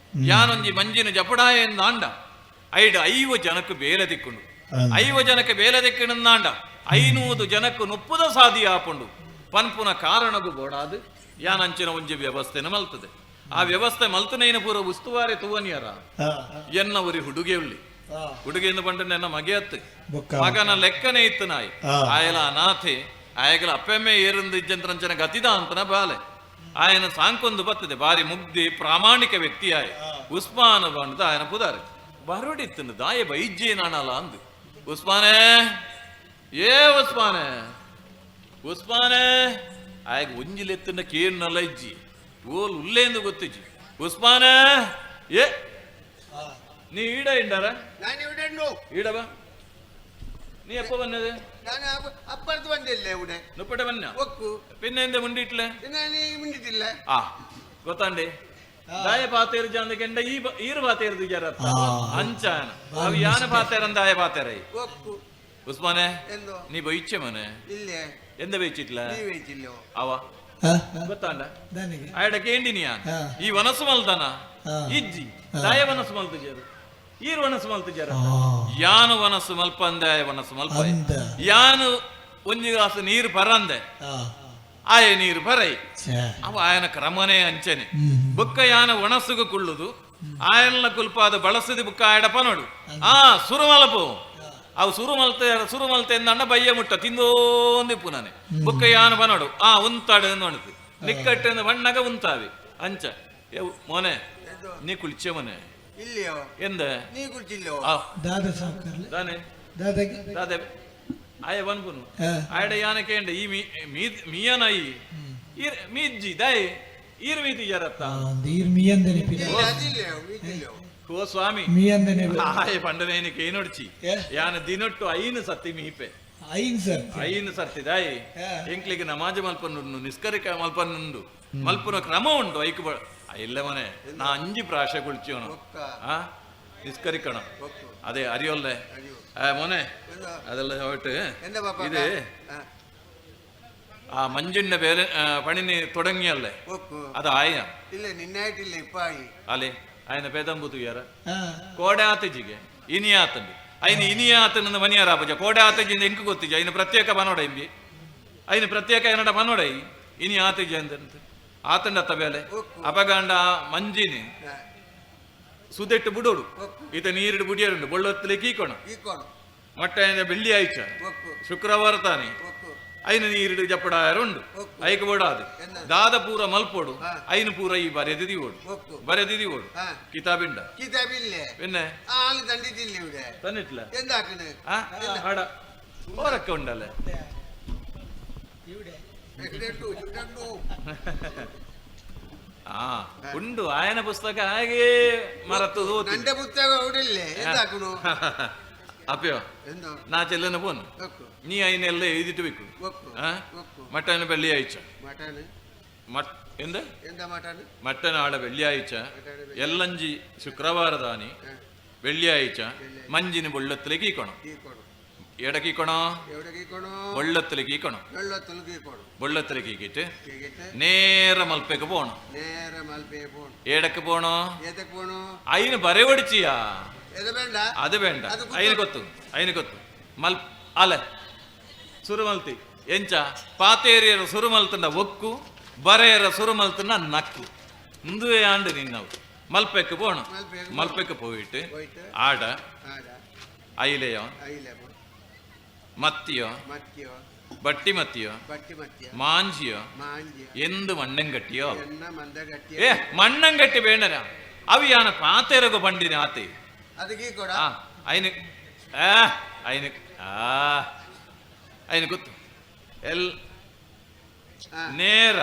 ಯಾನೊಂಜಿ ಮಂಜಿನ ಜಪಡಾಯ ಎಂದಾಂಡ ಐಡ್ 5 ಜನಕ್ಕೆ ಬೇಲೆ ದಿಕ್ಕುಂಡು 5 ಜನಕ್ಕೆ ಬೇಲೆ ದಿಕ್ಕುಂಡಾಂಡ 500 ಜನಕ್ಕೆ ನುಪ್ಪುದ ಸಾದಿ ಆಪುಂಡು ಪನ್ಪುನ ಕಾರಣಗು ಬೋಡಾದು ಯಾನಂಚಿನ ಒಂಜಿ ವ್ಯವಸ್ಥೆನ ಮಲ್ತದೆ ಆ ವ್ಯವಸ್ಥೆ ಮಲ್ತನೇನ ಪೂರ ಉಸ್ತುವಾರಿ ತೂವನಿಯರ ಎನ್ನ ಉರಿ ಹುಡುಗೆ ಉಳ್ಳಿ ಹುಡುಗಿಯಿಂದ ಬಂಡ ನನ್ನ ಮಗೆ ಅತ್ತು ಮಗನ ಲೆಕ್ಕನೆ ಇತ್ತು ನಾಯಿ ಆಯಲ ಅನಾಥೆ ಆಯಗಲ ಅಪ್ಪೆಮ್ಮೆ ಏರಂದು ಇಜ್ಜಂತ್ರಂಚನ ಗತಿದ ಅಂತನ ಬಾಲೆ ಆಯನ ಸಾಂಕೊಂದು ಬರ್ತದೆ ಬಾರಿ ಮುಗ್ಧಿ ಪ್ರಾಮಾಣಿಕ ವ್ಯಕ್ತಿ ಆಯ ಉಸ್ಮಾನ ಬಂದ ಆಯನ ಪುದಾರೆ ಬರೋಡಿತ್ತು ದಾಯ ಬೈಜ್ಜೆ ನಾನಲ್ಲ ಅಂದು ಉಸ್ಮಾನೇ ಏ ಉಸ್ಮಾನೇ ಉಸ್ಮಾನೇ ಆಯಗ ಒಂಜಿಲೆತ್ತಿನ ಕೇರ್ನಲ್ಲ ಇಜ್ಜಿ ಓಲ್ ಉಲ್ಲೇಂದು ಗೊತ್ತಿಜ್ಜಿ ಉಸ್ಮಾನೇ ಏ ನೀ ಈಡ ಇಂಡಾರ ನಾನು ಇവിടെയുണ്ടോ ಈಡವ ನೀ ಎಪ್ಪ ಬನ್ನದೆ ನಾನು ಅಪ್ಪರ್ದು ಬಂದಿಲ್ಲ ഇവിടെ ನುಪ್ಪಟ ಬನ್ನ ಒಕ್ಕು പിന്നെ എന്ത് മുണ്ടിട്ടില്ലേ ನಾನು ಮಿಂಡಿಟ್ಟಿಲ್ಲ ആ ಗೊತ್ತಾಂಡೆ ದಾಯ ಪಾತೇರು ಜಾಂದಕೆಂಡ ಈರು ಪಾತೇರು ಜರತ್ತ ಅಂಚಾನ ಅವು ಯಾನ ಪಾತೇರನ್ ದಾಯ ಪಾತೇರೈ ಒಕ್ಕು ಉಸ್ಮಾನೆ ಎಂದೋ ನೀ ಬೈಚ್ಚೆ ಮನೆ ಇಲ್ಲೇ ಎಂದ ಬೈಚಿಟ್ಲ ನೀ ವೇಚಿಲ್ಲೋ ಅವ ಗೊತ್ತಾಂಡ ನನಗೆ ಆಯಡ ಕೇಂಡಿನಿಯ ಈ ವನಸು ಮಲ್ದನ ಇಜ್ಜಿ ದಾಯ ವನಸು ಮಲ್ತು ಜರು ಈರು ವನಸು ಮಲ್ತು ಜರ ಯಾನು ವನಸು ಮಲ್ಪಂದೆ ವನಸು ಮಲ್ಪ ಯಾನು ಒಂಜಿ ಗ್ಲಾಸ್ ನೀರು ಪರಂದೆ ಆಯ ನೀರು ಬರೈ ಅವ ಆಯನ ಕ್ರಮನೇ ಅಂಚನೆ ಬುಕ್ಕ ಯಾನ ಒಣಸುಗು ಕುಳ್ಳುದು ಆಯನ ಕುಲ್ಪಾದ ಬಳಸದಿ ಬುಕ್ಕ ಆಯಡ ಪನೋಡು ಸುರುಮಲಪು ಅವು ಸುರುಮಲ್ತೆ ಎಂದಂಡ ಬಯ್ಯ ಮುಟ್ಟ ತಿಂದೋಂದಿ ಪುನನೆ ಬುಕ್ಕ ಯಾನ ಪನೋಡು ಉಂತಾಡು ನೋಡುದು ನಿಕ್ಕಟ್ಟೆಂದು ಬಣ್ಣಗ ಉಂತಾವಿ ಅಂಚ ಮೋನೆ ನೀ ಕುಳಿಚೆ ಮನೆ ಇಲ್ಲಿಯೋ ಎಂದ ನೀ ಕುಳಿಚಿಲ್ಲೋ ದಾದ ಸಾವುಕಾರ್ಲಿ ದಾನೆ ದಾದಾಗೆ ದಾದೆ ಆಯ ಬನ್ಪುನು ಆಯಡ ಯಾನ ಕೇಂಡ ಈ ಮೀಯನೈ ಮೀಜ್ಜಿ ದಾಯ್ ಈರ್ ಮೀತಿ ಜರತ್ತ ಈರ್ ಮೀಯಂದನೆ ಅದಿಲ್ಲೋ ಮೀಚಿಲ್ಲೋ ಓ ಸ್ವಾಮಿ ಮೀಯಂದನೆ ಆಯ ಪಂಡನೇನ ಕೇನೊಡ್ಚಿ ಯಾನ ದಿನೊಟ್ಟು ಐನು ಸತ್ತಿ ಮೀಪೆ ಐನು ಸರ್ತಿ ದಾಯಿ ಎಂಕ್ಲಿಗೆ ನಮಾಜ ಮಲ್ಪನ್ನುಂಡು ನಿಸ್ಕರಿಕ ಮಲ್ಪನ್ನುಂಡು ಮಲ್ಪುನ ಕ್ರಮ ಉಂಟು ಐಕ್ ಇಲ್ಲ ಮನೆ ನಾ ಅಂಜಿ ಪ್ರಾಶ ಕುಳಿಚೋಣ ನಿಸ್ಕರಿಕಣ ಅದೇ ಅರಿಯೋಲ್ಲೆ ಮೊನೆ ಅದೆಲ್ಲ ಹೊಟ್ಟು ಇದು ಆ ಮಂಜಿನ ಬೇರೆ ಪಣಿನಿ ತೊಡങ്ങിಯಲ್ಲೇ ಅದು ಆಯ ಇಲ್ಲ ನಿನ್ನಾയിട്ടില്ല ഇപ്പ ആയി ಅಲೆ ಆಯನ ಪೇದಂಬುತು ಯಾರ ಕೋಡೆ ಆತಜಿಗೆ ಇನಿ ಆತಂಡಿ ಐನ ಇನಿ ಆತನ ಮನಿಯಾರ ಪೂಜ ಕೋಡೆ ಆತಜಿಂದ ಎಂಕು ಗೊತ್ತಿಜ ಐನ ಪ್ರತ್ಯೇಕ ಮನೋಡ ಇಂಬಿ ಐನ ಪ್ರತ್ಯೇಕ ಏನಡ ಮನೋಡೈ ಇನಿ ಆತಜಿ ಅಂತ ಆತಂಡ ತಬೇಲೆ ಅಪಗಂಡ ಮಂಜಿನಿ ಸುದೆಟ್ಟು ಬುಡೋಡು ಈತ ನೀರಿಡು ಬುಡಿಯರುಂಡು ಬೊಳ್ಳೊತ್ತಲೆ ಕೀಕೋಣ ಮೊಟ್ಟೆ ಬೆಳ್ಳಿ ಆಯ್ಚ ಶುಕ್ರವಾರ ತಾನೆ ಐನು ನೀರಿಡು ಜಪ್ಪಡಾಯರುಂಡು ಐಕ ಬೋಡಾದು ದಾದ ಪೂರ ಮಲ್ಪೋಡು ಐನು ಪೂರ ಈ ಬರೆದಿದಿ ಓಡು ಕಿತಾಬಿಂಡ പിന്നെ തന്നിട്ടില്ല ആട ഓരൊക്കെ ഉണ്ടല്ലേ ಉಂಡು ಆಯನ ಪುಸ್ತಕ ಹಾಗೆ ಮರತ್ತದು ನಂಡೆ ಪುಸ್ತಕ ಉಡಿಲ್ಲೆ ಎಂದಾಕುನು ಅಪ್ಯೋ ನಾ ಚೆಲ್ಲನ ಪೋನು ನೀ ಅಯ್ನೆಲ್ಲ ಎഴുതിട്ട് വെക്കൂ മട്ടൻ വെള്ളിയാഴ്ച എന്ത് മട്ടൻ ആടെ വെള്ളിയാഴ്ച എല്ലഞ്ചി ശുക്രവാരദാനി വെള്ളിയാഴ്ച മഞ്ചിന് വെള്ളത്തിലേക്ക് ഈക്കണം എടക്കിക്കണോ വെള്ളത്തിലേക്ക് ഈക്കണം വെള്ളത്തിലേക്ക് ഈക്കിട്ട് നേരെ മൽപ്പേക്ക് പോണം ഏടക്ക് പോണോ അതിന് ബരവടിച്ചിയാ അത് വേണ്ട അതിന് കൊത്തു ಅಲ್ಲ ಸುರುಮಲ್ತಿ ಎಂಚ ಪಾತೇರಿಯರ ಸುರುಮಲ್ತನ ಒಕ್ಕು ಬರೆಯರ ಸುರುಮಲ್ತನ ನಕ್ಕು ಇಂದುವೆ ಆಂಡು ನಿನ್ನವು ಮಲ್ಪೆಕ್ಕೆ ಪೋಣ ಮಲ್ಪೆಕ್ಕೆ போயிட்டு ಆಡ ಅಯಿಲೆಯೋ ಮತ್ತಿಯೋ ಬಟ್ಟಿ ಮತ್ತಿಯೋ ಮಾಂಜಿಯೋ ಎಂದು ಮಣ್ಣಂಗಟ್ಟಿಯೋ ಮಣ್ಣಂಗಟ್ಟಿ ಬೇಡರ ಅವು ಯಾನ ಪಾತೇರಗ ಬಂಡಿನ ಆತೆ ಅಯ್ಯನ അതിന് കുത്തു നേര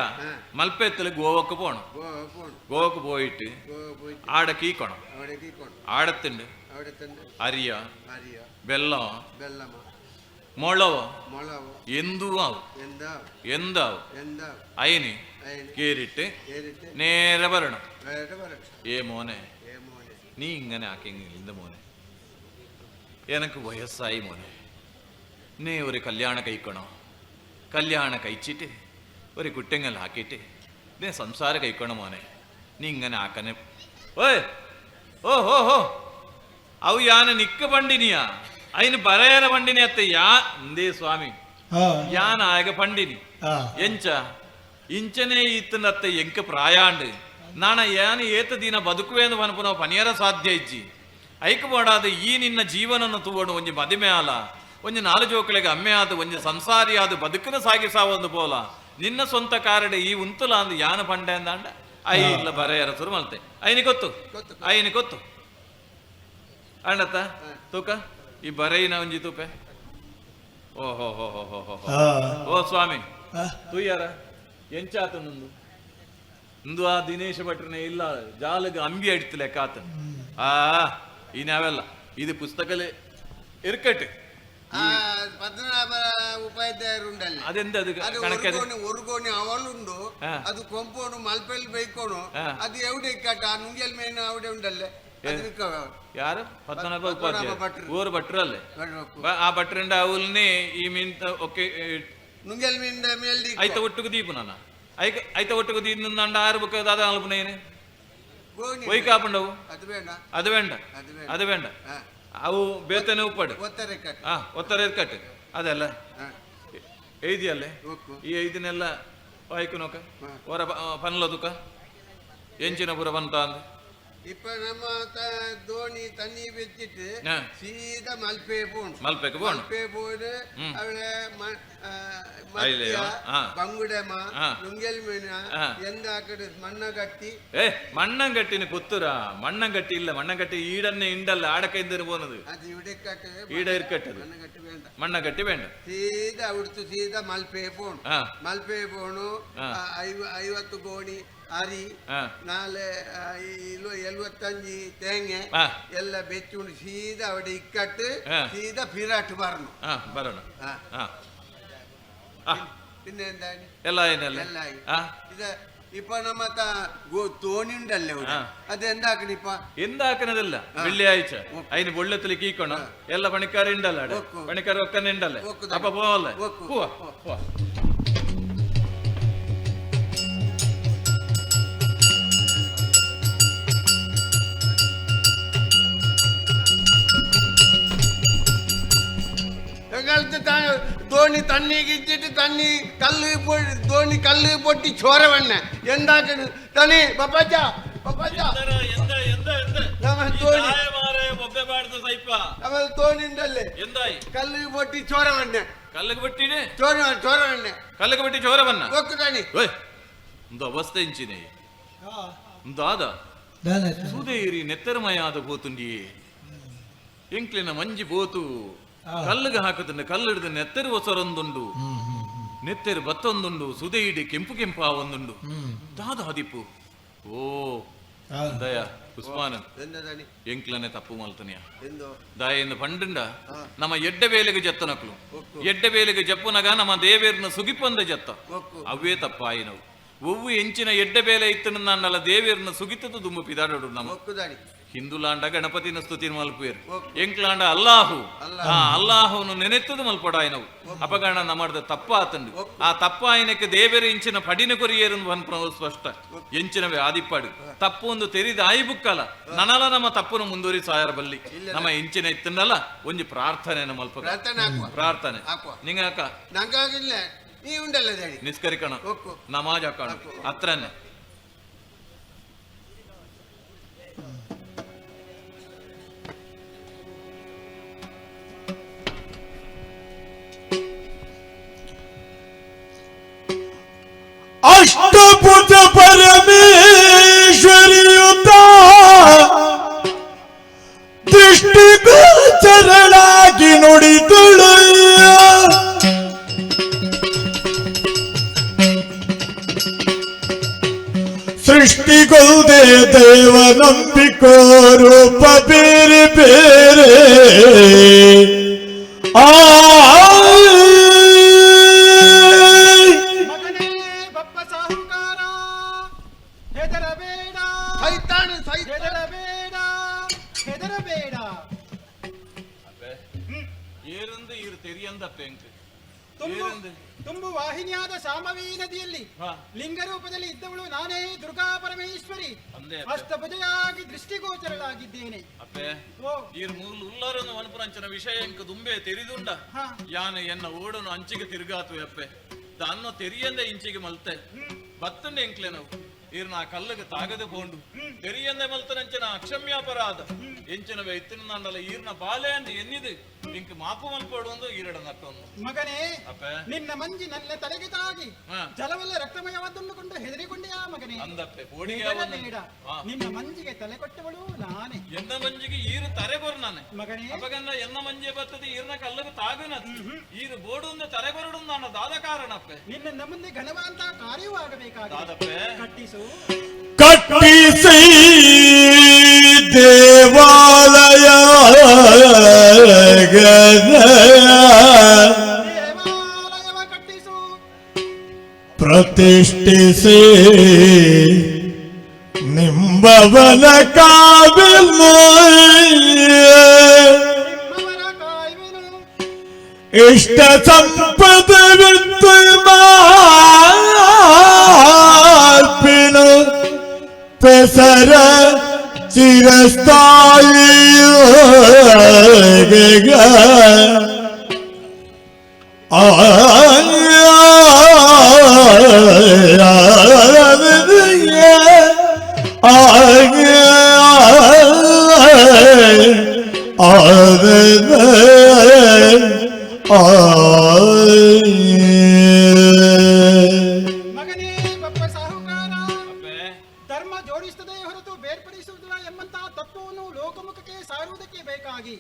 മൽപ്പയത്തില് ഗോവക്ക് പോണം ഗോവക്ക് പോയിട്ട് ആടെ കീക്കണം ആടത്തുണ്ട് അരിയ വെള്ളമോ മുളവോ എന്തുവാവും അതിന് കേറിട്ട് നേരെ വരണം ഏ മോനെ നീ ഇങ്ങനെ ആക്കിയെങ്കിൽ ഇന്ത മോനെ எனக்கு வயசாയി മോനെ നീ ഒരു കല്യാണം കഴിക്കണോ കല്യാണം കഴിച്ചിട്ട് ഒരു കുട്ടിങ്ങൾ ആക്കിയിട്ട് നീ സംസാരം കഴിക്കണം മോനെ നീ ഇങ്ങനെ ആക്കനെ ഓ ഹോ ഹോ ಅವು ಯಾನ ನಿಕ್ಕ ಪಂಡಿನಿಯ ಅಯ್ಯನ ಬರೆಯರ ಪಂಡಿನಿ ಅತ್ತ ಎಂದೇ ಸ್ವಾಮಿ ಯಾನ ಆಗ ಪಂಡಿನಿ ಎಂಚ ಇಂಚನೆ ಇತ್ತನತ್ತ ಎಂಕ ಪ್ರಾಯಾಂಡ್ ನಾನ ಯಾನ ಏತ ದಿನ ಬದುಕುವೇಂದು ಪನಪುನ ಪನಿಯರ ಸಾಧ್ಯ ಇಜ್ಜಿ ಐಕ ಮಾಡಾದ ಈ ನಿನ್ನ ಜೀವನನ್ನು ತೂವಡು ಒಂಜಿ ಮದಿಮೆ ಆಲ ಒಂಜಿ ನಾಲು ಜೋಕಳಿಗೆ ಅಮ್ಮೆ ಆದ ಒಂಜಿ ಸಂಸಾರಿ ಆದ ಬದುಕನ ಸಾಗಿಸಾವೊಂದು ಪೋಲ ನಿನ್ನ ಸ್ವಂತ ಕಾರಡೆ ಈ ಉಂತುಲ ಅಂದು ಯಾನ ಪಂಡೆ ಅಂದಾಂಡ ಐ ಇಲ್ಲ ಬರೆಯರ ಸುರು ಮಲ್ತೆ ಐನಿ ಗೊತ್ತು ಅಣ್ಣತ್ತ ತೂಕ ಈ ಬರೆಯಿನ ಒಂಜಿ ತೂಪೆ ಓಹೋ ಹೋ ಹೋ ಹೋ ಹೋ ಓ ಸ್ವಾಮಿ ತೂಯ್ಯಾರ ಎಂಚಾತ ಇಂದು ಆ ದಿನೇಶ ಭಟ್ರನೆ ಇಲ್ಲ ಜಾಲಗ ಅಂಬಿ ಅಡಿತಲೆ ಕಾತ ಈ ನಾವೆಲ್ಲ ಇದು ಪುಸ್ತಕಲೇ ಇರ್ಕಟ್ಟು ಉಪಾಧ್ಯಾಯರು ಉಂಡಲ್ಲ ಅದೆಂತ ഒരു കോണി അവളുണ്ടു അത് കൊമ്പോണു മൽപ്പയിൽ ബൈക്കോണു അത് എവിടെ ഇക്കാട്ട ആ നുങ്കൽ മീൻ അവിടെ ഉണ്ടല്ലേ ಯಾರು ಪದ್ಮನಾಭ ಉಪಾಧ್ಯಾಯ ಊರು ಭಟ್ರಲ್ಲೇ ಆ ಭಟ್ರಿಂದ ಅವಲ್ನೇ ಈ ಮೀನ್ ಓಕೆ ನುಂಗಲ್ ಮೀನ್ ಮೇಲ್ ಐತ ಒಟ್ಟಿಗೆ ದೀಪು ನಾನು ಐತ ಒಟ್ಟಿಗೆ ದೀಪ ನಂಡ ಆರು ಬುಕ್ ಅದ ಅಲ್ಪನೇನೆ ಒಯ್ ಕಾಪಂಡವು ಅದು ಬೇಡ ಅವು ಬೇತನೆ ಉಪ್ಪಡು ಒತ್ತರ ಕಟ್ಟು ಅದೆಲ್ಲ ಐದಿಯಲ್ಲೇ ಈ ಐದನ್ನೆಲ್ಲ ವಾಯ್ಕು ನೋಕ ಹೊರ ಪನ್ಲದುಕ ಎಂಚಿನ ಪುರ ಬಂತ ಅಂದ இப்ப நம்ம தோணி தண்ணி வச்சிட்டு சீதா மல்பேக்கு போடு அவளை ಬಂಗುಡೆಮ ನುಂಗೆಲ್ ಮೀನ ಎಂದ ಆಕಡೆ മണ്ണങ്കട്ടിന് കുത്തുരാ മണ്ണങ്കട്ടി ഇല്ല മണ്ണങ്കട്ടി ഈടന്നെ ഉണ്ടല്ല ആടക്കൈന്തിന് പോകുന്നത് അത് ഈട ഇരിക്കട്ടത് മണ്ണങ്കട്ടി വേണ്ട സീദാ അവിടുത്തെ സീദാ മൽപേ പോണു 50 ಗೋಣಿ ಅರಿ 75 ತೇಂಗೆ ಎಲ್ಲ ಬೆಚ್ಚುಂಡು ಸೀದಾ അവിടെ ഇക്കട്ട് സീദാ ഫിറാട്ട് ബരണം പിന്നെ എന്താണ് ഇത് ഇപ്പൊ നമ്മ തോണി ഉണ്ടല്ലോ അതെന്താക്കണ ഇപ്പൊ എന്താക്കണതല്ല വെള്ളിയാഴ്ച അതിന് വെള്ളത്തിലേക്ക് ഈക്കണം എല്ലാ പണിക്കാരുണ്ടല്ല പണിക്കാർ ഒക്കെ ഉണ്ടല്ലേ അപ്പൊ പോവല്ലേ പോവാ ധോണി തണ്ണിക്ക് ഇച്ചിട്ട് ധോണി കല്ല് പൊട്ടി ചോര വണ്ണ എന്താക്കണ് തണി പപ്പാച്ച തോണി ഉണ്ടല്ലേ കല്ല് പൊട്ടി ചോര വണ്ണ ചോര വണ്ണ തണി ಒಂದು ಅವಸ್ಥೆ ಇಂಚಿನೆ ಒಂದಾದ ಸುದೇರಿ ನೆತ್ತರಮಯಾದ ಪೋತುಂಡಿಯೇ ಎಂಕ್ಲಿನ ಮಂಜಿ ಪೋತು ಕಲ್ಲಿಗೆ ಹಾಕುತ್ತಂಡೆ ಕಲ್ಲಿಡಿದ ನೆತ್ತರು ಹೊಸರೊಂದುಂಡು ನೆತ್ತೆರು ಬತ್ತೊಂದುಂಡು ಸುದೈಡಿ ಕೆಂಪು ಕೆಂಪ ಒಂದುಂಡು ದಾದ ಹದಿಪ್ಪು ಓ ದಯ ಉಸ್ಮಾನ್ ಎಂಕ್ಲನೆ ತಪ್ಪು ಮಲ್ತನಿಯ ದಯಿಂದ ಪಂಡ ನಮ್ಮ ಎಡ್ಡೆ ಬೇಲೆಗೆ ಜತ್ತನಕ್ಲು ಎಡ್ಡೆ ಬೇಲೆಗೆ ಜಪ್ಪುನಗ ನಮ್ಮ ದೇವೇರ್ನ ಸುಗಿಪಂದ ಜತ್ತ ಅವೇ ತಪ್ಪಾಯಿನವು ಒವ್ವು ಎಂಚಿನ ಎಡ್ಡೆ ಬೇಲೆ ಇತ್ತನ ನನ್ನಲ್ಲ ದೇವೇರ್ನ ಸುಗಿತದ ದುಂಬು ಪಿದಾಡೋಡು ನಮ್ಮ ಹಿಂದುಲಾಂಡ ಗಣಪತಿನ ಸ್ತುತಿನ ಮಲ್ಪೇರು ಎಂಕ್ಲಾಂಡ ಅಲ್ಲಾಹು ಅಲ್ಲಾಹುನು ನೆನೆತ್ತದು ಮಲ್ಪಡಾಯಿನವು ಅಪಗಣನ ಮಾಡಿದ ತಪ್ಪಾತಂಡು ಆ ತಪ್ಪಾಯನಕ್ಕೆ ದೇವೇರ ಇಂಚಿನ ಪಡಿನ ಕೊರಿಯೇರನ್ನು ಬಂದ್ಪನವು ಸ್ಪಷ್ಟ ಎಂಚಿನವೇ ಆದಿಪ್ಪಾಡು ತಪ್ಪು ಒಂದು ತೆರಿದ ಆಯಿ ಬುಕ್ಕಲ್ಲ ನನಲ ನಮ್ಮ ತಪ್ಪನ್ನು ಮುಂದುವರಿ ಸಾಯರ ಬಲ್ಲಿ ನಮ್ಮ ಇಂಚಿನ ಇತ್ತನಲ್ಲ ಒಂಜಿ ಪ್ರಾರ್ಥನೆ ಮಲ್ಪ ಪ್ರಾರ್ಥನೆ ನಿಂಗ ಅಕ್ಕ ನಂಗಾಗಿಲ್ಲ ನೀ ಉಂಡಲ್ಲ ನಿಸ್ಕರಿಕಣ ನಮಾಜ್ ಹಾಕೋಣ ಹತ್ರನೇ ಅಷ್ಟಭುಜ ಪರಮೇಶ್ವರಿಯುತ ದೃಷ್ಟಿಗೋಚರಳಾಗಿ ನುಡಿದಳು ಸೃಷ್ಟಿಗೊಲ್ದೆ ದೇವ ನಂಬಿಕೋ ರೂಪ ಬೇರೆ ಬೇರೆ ತುಂಬು ವಾಹಿನಿಯಾದ ಶಾಂಭವಿ ನದಿಯಲ್ಲಿ ಲಿಂಗ ರೂಪದಲ್ಲಿ ಇದ್ದವಳು ನಾನೇ ದುರ್ಗಾ ಪರಮೇಶ್ವರಿ ಅಷ್ಟಭುಜೆಯಾಗಿ ದೃಷ್ಟಿಗೋಚರಳಾಗಿದ್ದೇನೆ ವನಪುರಂಚನ ವಿಷಯ ದುಂಬೆ ತೆರಿದುಂಡ ಯಾನ ಎನ್ನ ಓಡನು ಅಂಚಿಗೆ ತಿರುಗಾತು ಅಪ್ಪೆ ದಾನ್ನ ತೆರಿಯಂದೆ ಇಂಚಿಗೆ ಮಲ್ತೆ ಬತ್ತಂಡೆ ಎಂಕ್ಲೆ ನಾವು ಈರ್ನ ಕಲ್ಲಿಗೆ ತಾಗದೆ ಕೊಂಡು ತೆರಿಯಂದೆ ಮಲ್ತನಂಚನ ಅಕ್ಷಮ್ಯಾಪರಾಧ ಎಂಚಿನವೇ ಇತ್ತಿನ ನಂದಲ್ಲ ಈರ್ನ ಬಾಲೆ ಅಂದ ಎನ್ನಿದೆ ಇಂಕ್ ಮಾಪು ಮಲ್ಪಡುವುದು ಈರಡ ನಟ್ಟೊಂದು ಮಗನೇ ನಿನ್ನ ಮಂಜಿ ನನ್ನ ತಲೆಗೆ ತಾಗಿ ಜಲವೆಲ್ಲ ರಕ್ತಮಯವಾದನ್ನು ಹೆದರಿಕೊಂಡೆಯಾ ಮಗನೇ ಅಂದಪ್ಪೆ ನಿನ್ನ ಮಂಜಿಗೆ ತಲೆ ಕೊಟ್ಟವಳು ನಾನೇ ಎನ್ನ ಮಂಜಿಗೆ ಈರು ತರೆಗೊರು ನಾನೇ ಮಗನೇ ಅಪಗನ್ನ ಎನ್ನ ಮಂಜೆ ಬರ್ತದೆ ಈರ್ನ ಕಲ್ಲಿಗೆ ತಾಗುನ ಈರು ಬೋಡುಂದ ತರೆಗೊರಡು ನನ್ನ ದಾದ ಕಾರಣಪ್ಪೆ ನಿನ್ನ ಮುಂದೆ ಘನವಂತ ಕಾರ್ಯವೂ ಆಗಬೇಕಾಗಿದೆ ಕಟ್ಟಿಸು ಕಟ್ಟಿಸಿ ದೇವಾಲಯ ಕಟ್ಟಿಸು ಪ್ರತಿಷ್ಠಿಸಿ ನಿಂಬವನ ಕಾವಿನ ಇಷ್ಟ ಸಂಪದವಿತ್ತು ಮಾರ್ಪಿನು ಪೆಸರ ಚಿರಸ್ಥಾಯಿ ಮಗನೇ ಬಪ್ಪ ಸಾಹುಕಾರ ಧರ್ಮ ಜೋಡಿಸುತ್ತದೆ ಹೊರತು ಬೇರ್ಪಡಿಸುವುದಿಲ್ಲ ಎಂಬಂತಹ ತತ್ವವನ್ನು ಲೋಕಮುಖಕ್ಕೆ ಸಾರುವುದಕ್ಕೆ ಬೇಕಾಗಿ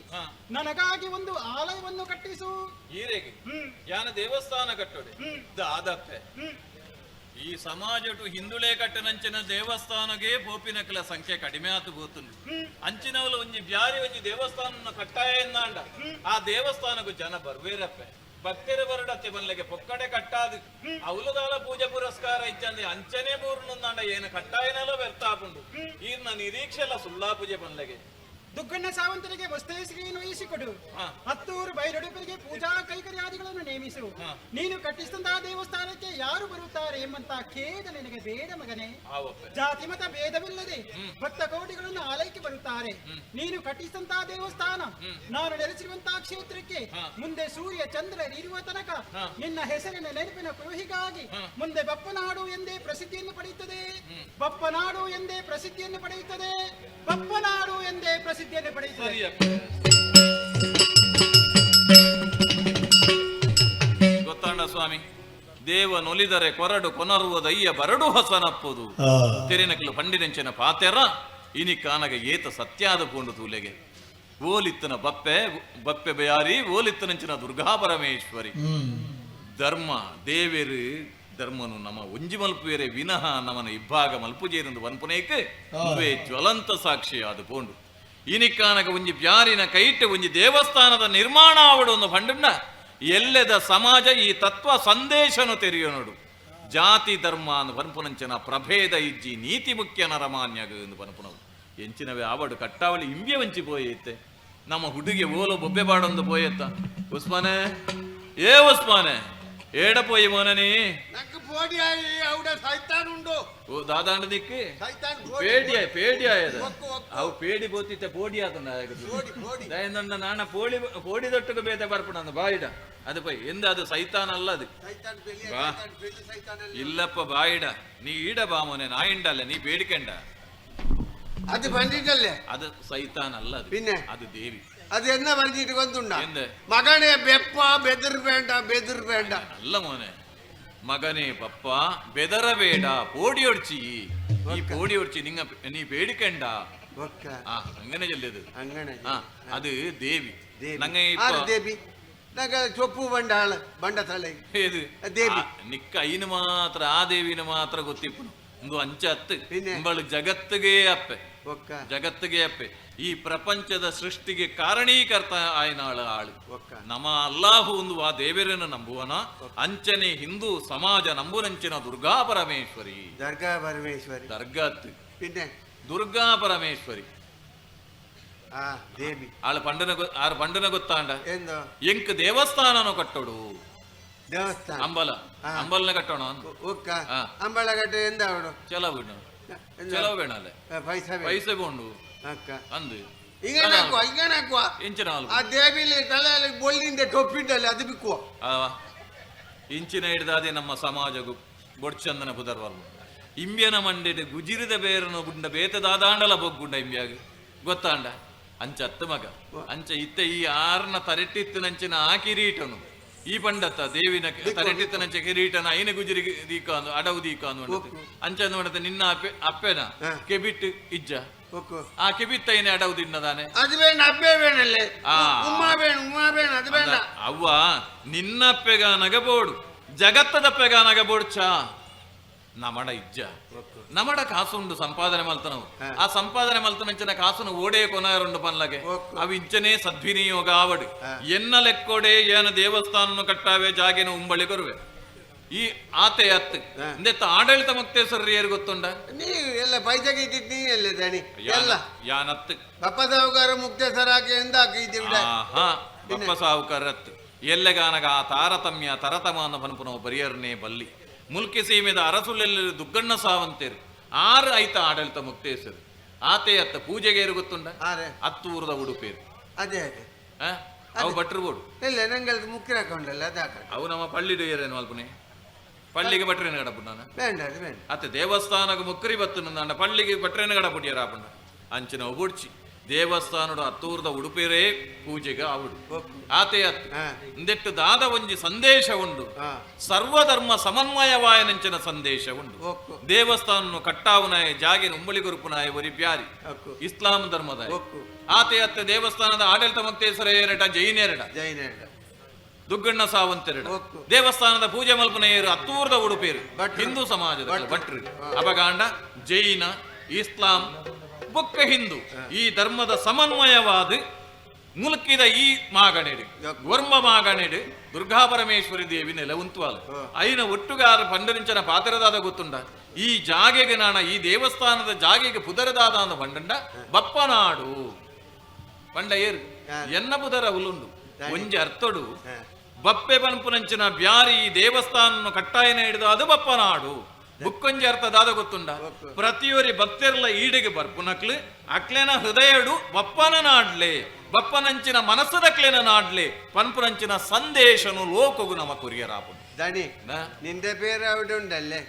ನನಗಾಗಿ ಒಂದು ಆಲಯವನ್ನು ಕಟ್ಟಿಸು ಈರೆಗೆ ಯಾನ ದೇವಸ್ಥಾನ ಕಟ್ಟೋಡೆ ದಾದಪ್ಪೆ ಈ ಸಮಾಜಟು ಹಿಂದುಳೆ ಕಟ್ಟನಂಚಿನ ದೇವಸ್ಥಾನಗೆ ಬೋಪಿನಕಲ ಸಂಖ್ಯೆ ಕಡಿಮೆ ಆತು ಗೋತುಂಡು ಅಂಚಿನವಲು ಒಂಜಿ ಬ್ಯಾರಿ ಒಂಜಿ ದೇವಸ್ಥಾನ ಕಟ್ಟಾಯ ಎಂದಾಂಡ ಆ ದೇವಸ್ಥಾನಕ್ಕೂ ಜನ ಬರ್ವೇರಪ್ಪೆ ಭಕ್ತರ ಬರಡತ್ತೆ ಬನ್ಲೆಗೆ ಪೊಕ್ಕಡೆ ಕಟ್ಟಾದು ಅವಲುದಾಲ ಪೂಜೆ ಪುರಸ್ಕಾರ ಇಚ್ಚಂದೆ ಅಂಚನೆ ಬೋರ್ನುಂದಾಂಡ ಏನು ಕಟ್ಟಾಯನೆಲ್ಲ ವ್ಯರ್ಥಾಪುಂಡು ಈರ್ನ ನಿರೀಕ್ಷೆಲ್ಲ ಸುಳ್ಳಾ ಪೂಜೆ ಬನ್ಲೆಗೆ ದುಗ್ಗಣ್ಣ ಸಾವಂತರಿಗೆ ವಸ್ತೇಸಿಗೆಯನ್ನು ವಹಿಸಿಕೊಡು ಹತ್ತೂರು ಬೈರಡುಪರಿಗೆ ಪೂಜಾ ಕೈಕರ್ಯಾದಿಗಳನ್ನು ನೇಮಿಸು ನೀನು ಕಟ್ಟಿಸಿದಂತಹ ದೇವಸ್ಥಾನಕ್ಕೆ ಯಾರು ಬರುತ್ತಾರೆ ಎಂಬಂತ ಖೇದ ನಿನಗೆ ಬೇಡ ಮಗನೇ ಜಾತಿ ಮತ ಭೇದವಿಲ್ಲದೆ ಭಕ್ತ ಕೋಟಿಗಳನ್ನು ಆಲಯಕ್ಕೆ ಬರುತ್ತಾರೆ ನೀನು ಕಟ್ಟಿಸಿದಂತಹ ದೇವಸ್ಥಾನ ನಾನು ನೆಲೆಸಿರುವಂತಹ ಕ್ಷೇತ್ರಕ್ಕೆ ಮುಂದೆ ಸೂರ್ಯ ಚಂದ್ರ ಇರುವ ತನಕ ನಿನ್ನ ಹೆಸರಿನ ನೆನಪಿನ ಕುರುಹಿಗಾಗಿ ಮುಂದೆ ಬಪ್ಪನಾಡು ಎಂದೇ ಪ್ರಸಿದ್ಧಿಯನ್ನು ಪಡೆಯುತ್ತದೆ ಬಪ್ಪನಾಡು ಎಂದೇ ಪ್ರಸಿದ್ಧಿಯನ್ನು ಪಡೆಯುತ್ತದೆ ಬಪ್ಪನಾಡು ಎಂದೇ ಪ್ರಸಿದ್ಧಿಯನ್ನು ಪಡೆಯುತ್ತದೆ ಗೊತ್ತಾಂಡ ಸ್ವಾಮಿ ದೇವ ನೊಲಿದರೆ ಕೊರಡು ಕೊನರುವುದಯ್ಯ ಬರಡು ಹೊಸನಪ್ಪುದು ತೆರಿನಕಲು ಪಂಡಿನೆಂಚಿನ ಪಾತೆರ ಇನಿ ಕಾನಗ ಏತ ಸತ್ಯಾದ ಪೂಂಡು ತೂಲೆಗೆ ಓಲಿತ್ತನ ಬಪ್ಪೆ ಬಯಾರಿ ಓಲಿತ್ತನಂಚಿನ ದುರ್ಗಾ ಪರಮೇಶ್ವರಿ ಧರ್ಮ ದೇವೇರು ಧರ್ಮನು ನಮ್ಮ ಒಂಜಿ ಮಲ್ಪುವೆರೆ ವಿನಃ ನಮನ ಇಬ್ಬಾಗ ಮಲ್ಪುಜೇರಂದು ವನ್ಪುನೇಕೆ నువ్వే ಜ್ವಲಂತ ಸಾಕ್ಷಿಯಾದ ಪೋಂಡು ಇನಿಕ್ಕಾನಗ ಒಂಜಿ ಬ್ಯಾರಿನ ಕೈಟ್ ಒಂಜಿ ದೇವಸ್ಥಾನದ ನಿರ್ಮಾಣ ಆವಡೊಂದು ಪಂಡುಂಡ ಎಲ್ಲೆದ ಸಮಾಜ ಈ ತತ್ವ ಸಂದೇಶನು ತೆರೆಯೋನೋಡು ಜಾತಿ ಧರ್ಮ ಅಂದು ಪನ್ಪುನಂಚನ ಪ್ರಭೇದ ಇಜ್ಜಿ ನೀತಿ ಮುಖ್ಯ ನರಮಾನ್ಯಾಗ ಎಂದು ಪನ್ಪುನವು ಎಂಚಿನವೇ ಆವಡು ಕಟ್ಟಾವಳಿ ಇಂಬ್ಯ ವಂಚಿ ಪೋಯೈತೆ ನಮ್ಮ ಹುಡುಗಿ ಓಲೋ ಬೊಬ್ಬೆ ಬಾಡೊಂದು ಪೋಯತ್ತ ಉಸ್ಮಾನೆ ಏ ಉಸ್ಮಾನೆ ಏಡ ಪೋಯಿ ಮೋನನಿ నాకు పోడి ఆయి ఆవిడ సైతాన్ ఉండు ಓ ದಾದಾಂಡ ದಿಕ್ಕಿ సైతాన్ ಪೇಡಿಯಾಯದ ಅವು ಪೇಡಿ ಬೋತಿತ್ತೆ ಪೋಡಿ ಆತಂಡ పోడి ದಯನಂದ ನಾನ ಪೋಡಿ ದೊಟ್ಟುಗ ಬೇತೆ ಬರ್ಪುಣಂದ ಬಾಯಿಡ ಅದು ಪೈ ಎಂದ ಅದು ಸೈತಾನ್ ಅಲ್ಲ ಅದು సైతాన్ పెళ్లి ಬಾ. సైతాన్ పెళ్లి సైతాన్ ಇಲ್ಲಪ್ಪ ಬಾಯಿಡ ನೀ ಈಡ ಬಾ ಮೋನೆ ನಾ ಇಂಡಲ್ಲ ನೀ ಬೇಡಿಕೆಂಡ అది పండిటల్లే ಅದು ಸೈತಾನ್ ಅಲ್ಲ ಅದು പിന്നെ ಅದು ದೇವಿ అది ఎన్న పండిட்டு కొంతుండ ಎಂದೆ మగనే బెప్ప బెదిరిపేంట ಅಲ್ಲ ಮೋನೆ ಮಗನೇ ಪಪ್ಪ ಬೆದರಬೇಡ ಪೋಡಿ ಹೊಡ್ಚಿ ಈ ಪೋಡಿ ಹೊಡ್ಚಿ ನಿಂಗ ನೀ ಬೇಡಿಕೆಂಡ ఒక్క അങ്ങനെ ചൊല്ലിയത് അങ്ങനെ അത് ദേവി നങ്ങ ആര് ദേവി നങ്ങ ചൊപ്പു ಬಂಡ ತಲೆ ഏത് ದೇವಿ ನಿಕ್ಕ ಐನು ಮಾತ್ರ ಆ ದೇವಿನ ಮಾತ್ರ ಗೊತ್ತಿಪ್ಪು ಒಂದು ಅಂಚ ಹತ್ತು പിന്നെ? ಇಂಬಳು ಜಗತ್ತಿಗೆ ಅಪ್ಪೆ ఒక్క ಜಗತ್ತಿಗೆ ಅಪ್ಪೆ ಈ ಪ್ರಪಂಚದ ಸೃಷ್ಟಿಗೆ ಕಾರಣೀಕರ್ತ ಆಯ್ನಾಳು ಆಳು ఒక్క ನಮ್ಮ ಅಲ್ಲಾಹು ಒಂದು ಆ ದೇವರನ್ನು ನಂಬುವನ ಅಂಚನೆ ಹಿಂದೂ ಸಮಾಜ ನಂಬುನಂಚಿನ ದುರ್ಗಾ ಪರಮೇಶ್ವರಿ దుర్గా పరమేశ్వరి ದರ್ಗತ್ പിന്നെ ದುರ್ಗಾ ಪರಮೇಶ್ವರಿ ಆ ದೇವಿ ಆಳು ಪಂಡನ ಗೊತ್ತಾಂಡ ఏందో ಎಂಕ್ ದೇವಸ್ಥಾನನು ಕಟ್ಟೋಡು ದೇವಸ್ಥಾನ ಅಂಬಲ್ನ ಕಟ್ಟೋಣ ఒక్క అంబళగట్ట ఏందో ఆవిడ ಚೆಲವು ಬೇಣಲ್ಲೇ ಪೈಸೆ ಬೋಂಡು అక్క ಅಂದು ఇంకా నాకు ಇಂಚಿನ ఆ దేవిಲಿ తల బొల్లిందే టొప్పిండಲ್ಲ అది బిక్కువ ಇಂಚಿನ ಹಿಡ್ದಾದೆ ನಮ್ಮ ಸಮಾಜಗು ಬೊಡ್ಚಂದನ ಪುದರ್ವರ್ಮ ಇಂಬ್ಯನ ಮಂಡೆಡೆ ಗುಜಿರಿದ ಬೇರನು ಗುಂಡ ಬೇತದಾದಾಂಡಲ ಬೊಗ್ಗುಂಡ ಇಂಬ್ಯಾಗ ಗೊತ್ತಾಂಡ ಅಂಚ ಅತ್ತ ಮಗ ಅಂಚ ಇತ್ತ ಈ ಆರ್ನ ತರೆಟ್ಟಿತ್ತನಂಚಿನ ಆ ಕಿರೀಟನು ಈ ಪಂಡತ್ತ ದೇವಿನ ತರೆಟ್ಟಿತ್ತನಂಚ ಕಿರೀಟನ ಐನ ಗುಜಿರಿ ದೀಕಾನು ಅಡವು ದೀಕಾನು ಅಂಚ ನೋಡತ್ತೆ ನಿನ್ನ ಅಪ್ಪೆನ ಕೆಬಿಟ್ಟು ಇಜ್ಜ ಆ ಕೆಬಿತ್ತೈನೆ ಅಡವು ತಿನ್ನದಾನೆ ಅದು ಬೇಡ ಅಪ್ಪೆ ಬೇಡಲ್ಲೇ ಉಮ್ಮಾ ಬೇಡ ಅದು ಬೇಡ ಅವ್ವ ನಿನ್ನಪ್ಪೆಗ ನಗಬೋಡು ಜಗತ್ತದಪ್ಪೆಗ ನಗಬೋಡು ಚಾ ನಮಡ ಇಜ್ಜ ನಮಡ ಕಾಸುಂಡು ಸಂಪಾದನೆ ಮಲ್ತನವು ಆ ಸಂಪಾದನೆ ಮಲ್ತನಂಚಿನ ಕಾಸುನು ಓಡೇ ಕೊನಾರುಂಡು ಪನ್ಲಗೆ ಅವು ಇಂಚನೇ ಸದ್ವಿನಿಯೋಗ ಆವಡು ಎನ್ನ ಲೆಕ್ಕೋಡೆ ಏನ ದೇವಸ್ಥಾನನು ಕಟ್ಟಾವೆ ಜಾಗಿನ ಉಂಬಳಿ ಕೊರುವೆ ಈ ಆತೆ ಅತ್ತು ಇಂದೆತ್ತ ಆಡಳಿತ ಮುಕ್ತೇಶ್ವರರು ಯಾರು ಗೊತ್ತುಂಡ ನೀ ಎಲ್ಲ ಪೈಸೆ ಇಟ್ಟಿಟ್ಟು ನೀ ಎಲ್ಲ ದಣಿ ಎಲ್ಲ ಯಾನತ್ತು ಬಪ್ಪ ಸಾವುಕಾರ ಮುಕ್ತೇಶ್ವರ ಹಾಕಿ ಎಂದ ಹಾಕಿದ್ದೀವಿ ಬಪ್ಪ ಸಾವುಕಾರ ಅತ್ತು ಎಲ್ಲೆಗಾನಗ ಆ ತಾರತಮ್ಯ ತರತಮಾನ ಪನ್ಪುನವು ಬರಿಯರ್ನೇ ಬಲ್ಲಿ ಮುಲ್ಕಿ ಸೀಮೆದ ಅರಸುಲೆಲ್ಲ ದುಗ್ಗಣ್ಣ ಸಾವಂತೇರು ಆರು ಐತ ಆಡಳಿತ ಮುಕ್ತೇಶ್ವರ ಆತೆ ಅತ್ತ ಪೂಜೆಗೆ ಗೊತ್ತುಂಡ ಹತ್ತೂರದ ಉಡುಪೇರು ಅದೇ ಅದೇ ಅವು ಭಟ್ರು ಬೋಡು ಇಲ್ಲ ನಂಗೆ ಮುಖ್ಯ ಹಾಕೊಂಡಲ್ಲ ಅದು ಹಾಕ ಅವು ನಮ್ಮ ಪಳ್ಳಿಡು ಏರೇನು ಅಲ್ಪನೆ ಪಳ್ಳಿಗೆ ಭಟ್ರೇನ ಗಡಪು ನಾನು ಬೇಡ ಅದು ಬೇಡ ಅತ್ತೆ ದೇವಸ್ಥಾನಕ್ಕೆ ಮುಕ್ಕರಿ ಬತ್ತು ನನ್ನ ಪಳ್ಳಿಗೆ ಭಟ್ರೇನ ಗಡಪುಡಿಯ ರಾಪಣ್ಣ ಅಂಚಿನ ಒಬ್ಬುಡ್ಚಿ ದೇವಸ್ಥಾನದ ಹತ್ತೂರದ ಉಡುಪೇರೇ ಪೂಜೆಗೆ ಆವುಡು ಆತೆ ಅತ್ತು ಇಂದೆಟ್ಟು ದಾದ ಒಂಜಿ ಸಂದೇಶ ಉಂಡು ಸರ್ವಧರ್ಮ ಸಮನ್ವಯವಾಯನಂಚಿನ ಸಂದೇಶ ಉಂಡು ದೇವಸ್ಥಾನ ಕಟ್ಟಾವುನಾಯ ಜಾಗಿನ ಉಂಬಳಿ ಗುರುಪುನಾಯ ಒರಿ ಬ್ಯಾರಿ ಇಸ್ಲಾಂ ಧರ್ಮದ ಆತೆ ಅತ್ತ ದೇವಸ್ಥಾನದ ಆಡಳಿತ ಮುಕ್ತೇಶ್ವರ ಎರಡ ಜೈನೆರಡ ದುಗ್ಗಣ್ಣ ಸಾವಂತೆರಡ ದೇವಸ್ಥಾನದ ಪೂಜೆ ಮಲ್ಪನೆಯರು ಹತ್ತೂರದ ಉಡುಪೇರು ಹಿಂದೂ ಸಮಾಜದ ಭಟ್ರು ಅಪಗಾಂಡ ಜೈನ ಇಸ್ಲಾಂ ಬೊಕ್ಕ ಹಿಂದೂ ಈ ಧರ್ಮದ ಸಮನ್ವಯವಾದ ಮುಲ್ಕಿದ ಈ ಮಾಗಣೆಡು ವರ್ಮ ಮಾಗಣೆಡು ದುರ್ಗಾ ಪರಮೇಶ್ವರಿ ದೇವಿ ನೆಲ ಉಂತ್ವಾಲ ಐನ ಒಟ್ಟುಗಾರ ಪಂಡರಿಂಚನ ಪಾತ್ರದಾದ ಗೊತ್ತುಂಡ ಈ ಜಾಗೆಗೆ ನಾಣ ಈ ದೇವಸ್ಥಾನದ ಜಾಗೆಗೆ ಪುದರದಾದ ಅಂದ ಪಂಡಂಡ ಬಪ್ಪನಾಡು ಪಂಡ ಏರು ಎನ್ನ ಪುದರ ಉಲುಂಡು ಒಂಜಿ ಅರ್ಥಡು ಬಪ್ಪೆ ಪನ್ಪುನಂಚಿನ ಬ್ಯಾರಿ ಈ ದೇವಸ್ಥಾನ ಕಟ್ಟಾಯನ ಹಿಡಿದು ಅದು ಬಪ್ಪನಾಡು ಬುಕ್ಕೊಂಜಿ ಅರ್ಥದಾದ ಗೊತ್ತುಂಡ ಪ್ರತಿಯೊರಿ ಭಕ್ತರ್ಲ ಈಡಿಗೆ ಬರ್ಪುನಕ್ಲು ಅಕ್ಲೇನ ಹೃದಯಡು ಬಪ್ಪನ ನಾಡ್ಲೆ ಬಪ್ಪನಂಚಿನ ಮನಸ್ಸದಕ್ಲೇನ ನಾಡ್ಲೆ ಪನ್ಪುನಂಚಿನ ಸಂದೇಶನು ಲೋಕಗು ನಮ ಕೊರಿಯರಾಪು ದಣಿ ನಿಂದೆ പേര് അവിടെ ഉണ്ടല്ലേ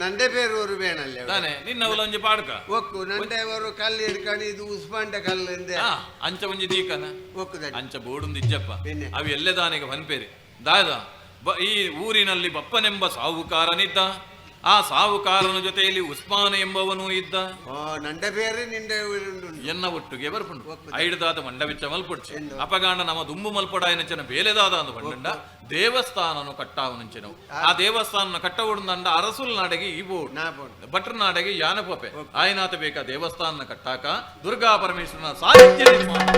നന്റെ പേര് ഒരു വേണല്ലേ താനെ നിന്ന ഒലൊഞ്ചി പാടുക ಒಕ್ಕು ನಂದೆ ಅವರು ಕಲ್ಲು ಹಿಡ್ಕೊಂಡು ಇದು ಉಸ್ಮಾಂಡೆ ಕಲ್ಲು ಎಂದೆ ಅಂಚ ಒಂಜಿ ದೀಕನ ಒಕ್ಕು ದಣಿ ಅಂಚ ಬೋಡುಂದು ಇಜ್ಜಪ್ಪ ಅವು ಎಲ್ಲೆದಾನಿಗೆ ಪನ್ಪೇರಿ ದಾದ ಈ ಊರಿನಲ್ಲಿ ಬಪ್ಪನೆಂಬ ಸಾಹುಕಾರನಿದ್ದ ಆ ಸಾಹುಕಾರನ ಜೊತೆಯಲ್ಲಿ ಉಸ್ಮಾನ್ ಎಂಬವನು ಇದ್ದ. ನಂಡೆ ಬೇರೆ ನಿಂಡೆ ಎನ್ನ ಒಟ್ಟಿಗೆ ಬರ್ಪುಂಡು ಐಡ್ದಾದ ಮಂಡ ಬಿಚ್ಚ ಮಲ್ಪೊಡ್ಚಿ ಅಪಗಾಂಡ ನಮ್ಮ ದುಂಬು ಮಲ್ಪೊಡಾಯನಂಚಿನ ಬೇಲೆದಾದ ಅಂದು ಬಂಡ ದೇವಸ್ಥಾನನು ಕಟ್ಟಾವನಂಚಿನವು. ಆ ದೇವಸ್ಥಾನ ಕಟ್ಟವುಡಂದ ಅರಸುಲ್ ನಾಡೆಗೆ ಈ ಬೋರ್ಡ್ ಭಟ್ರ ನಾಡೆಗೆ ಯಾನಪೊಪೆ ಆಯ್ನಾತ ಬೇಕಾ ದೇವಸ್ಥಾನ ಕಟ್ಟಾಕ ದುರ್ಗಾ ಪರಮೇಶ್ವರನ ಸಾಹಿತ್ಯ ನಿರ್ಮಾಣ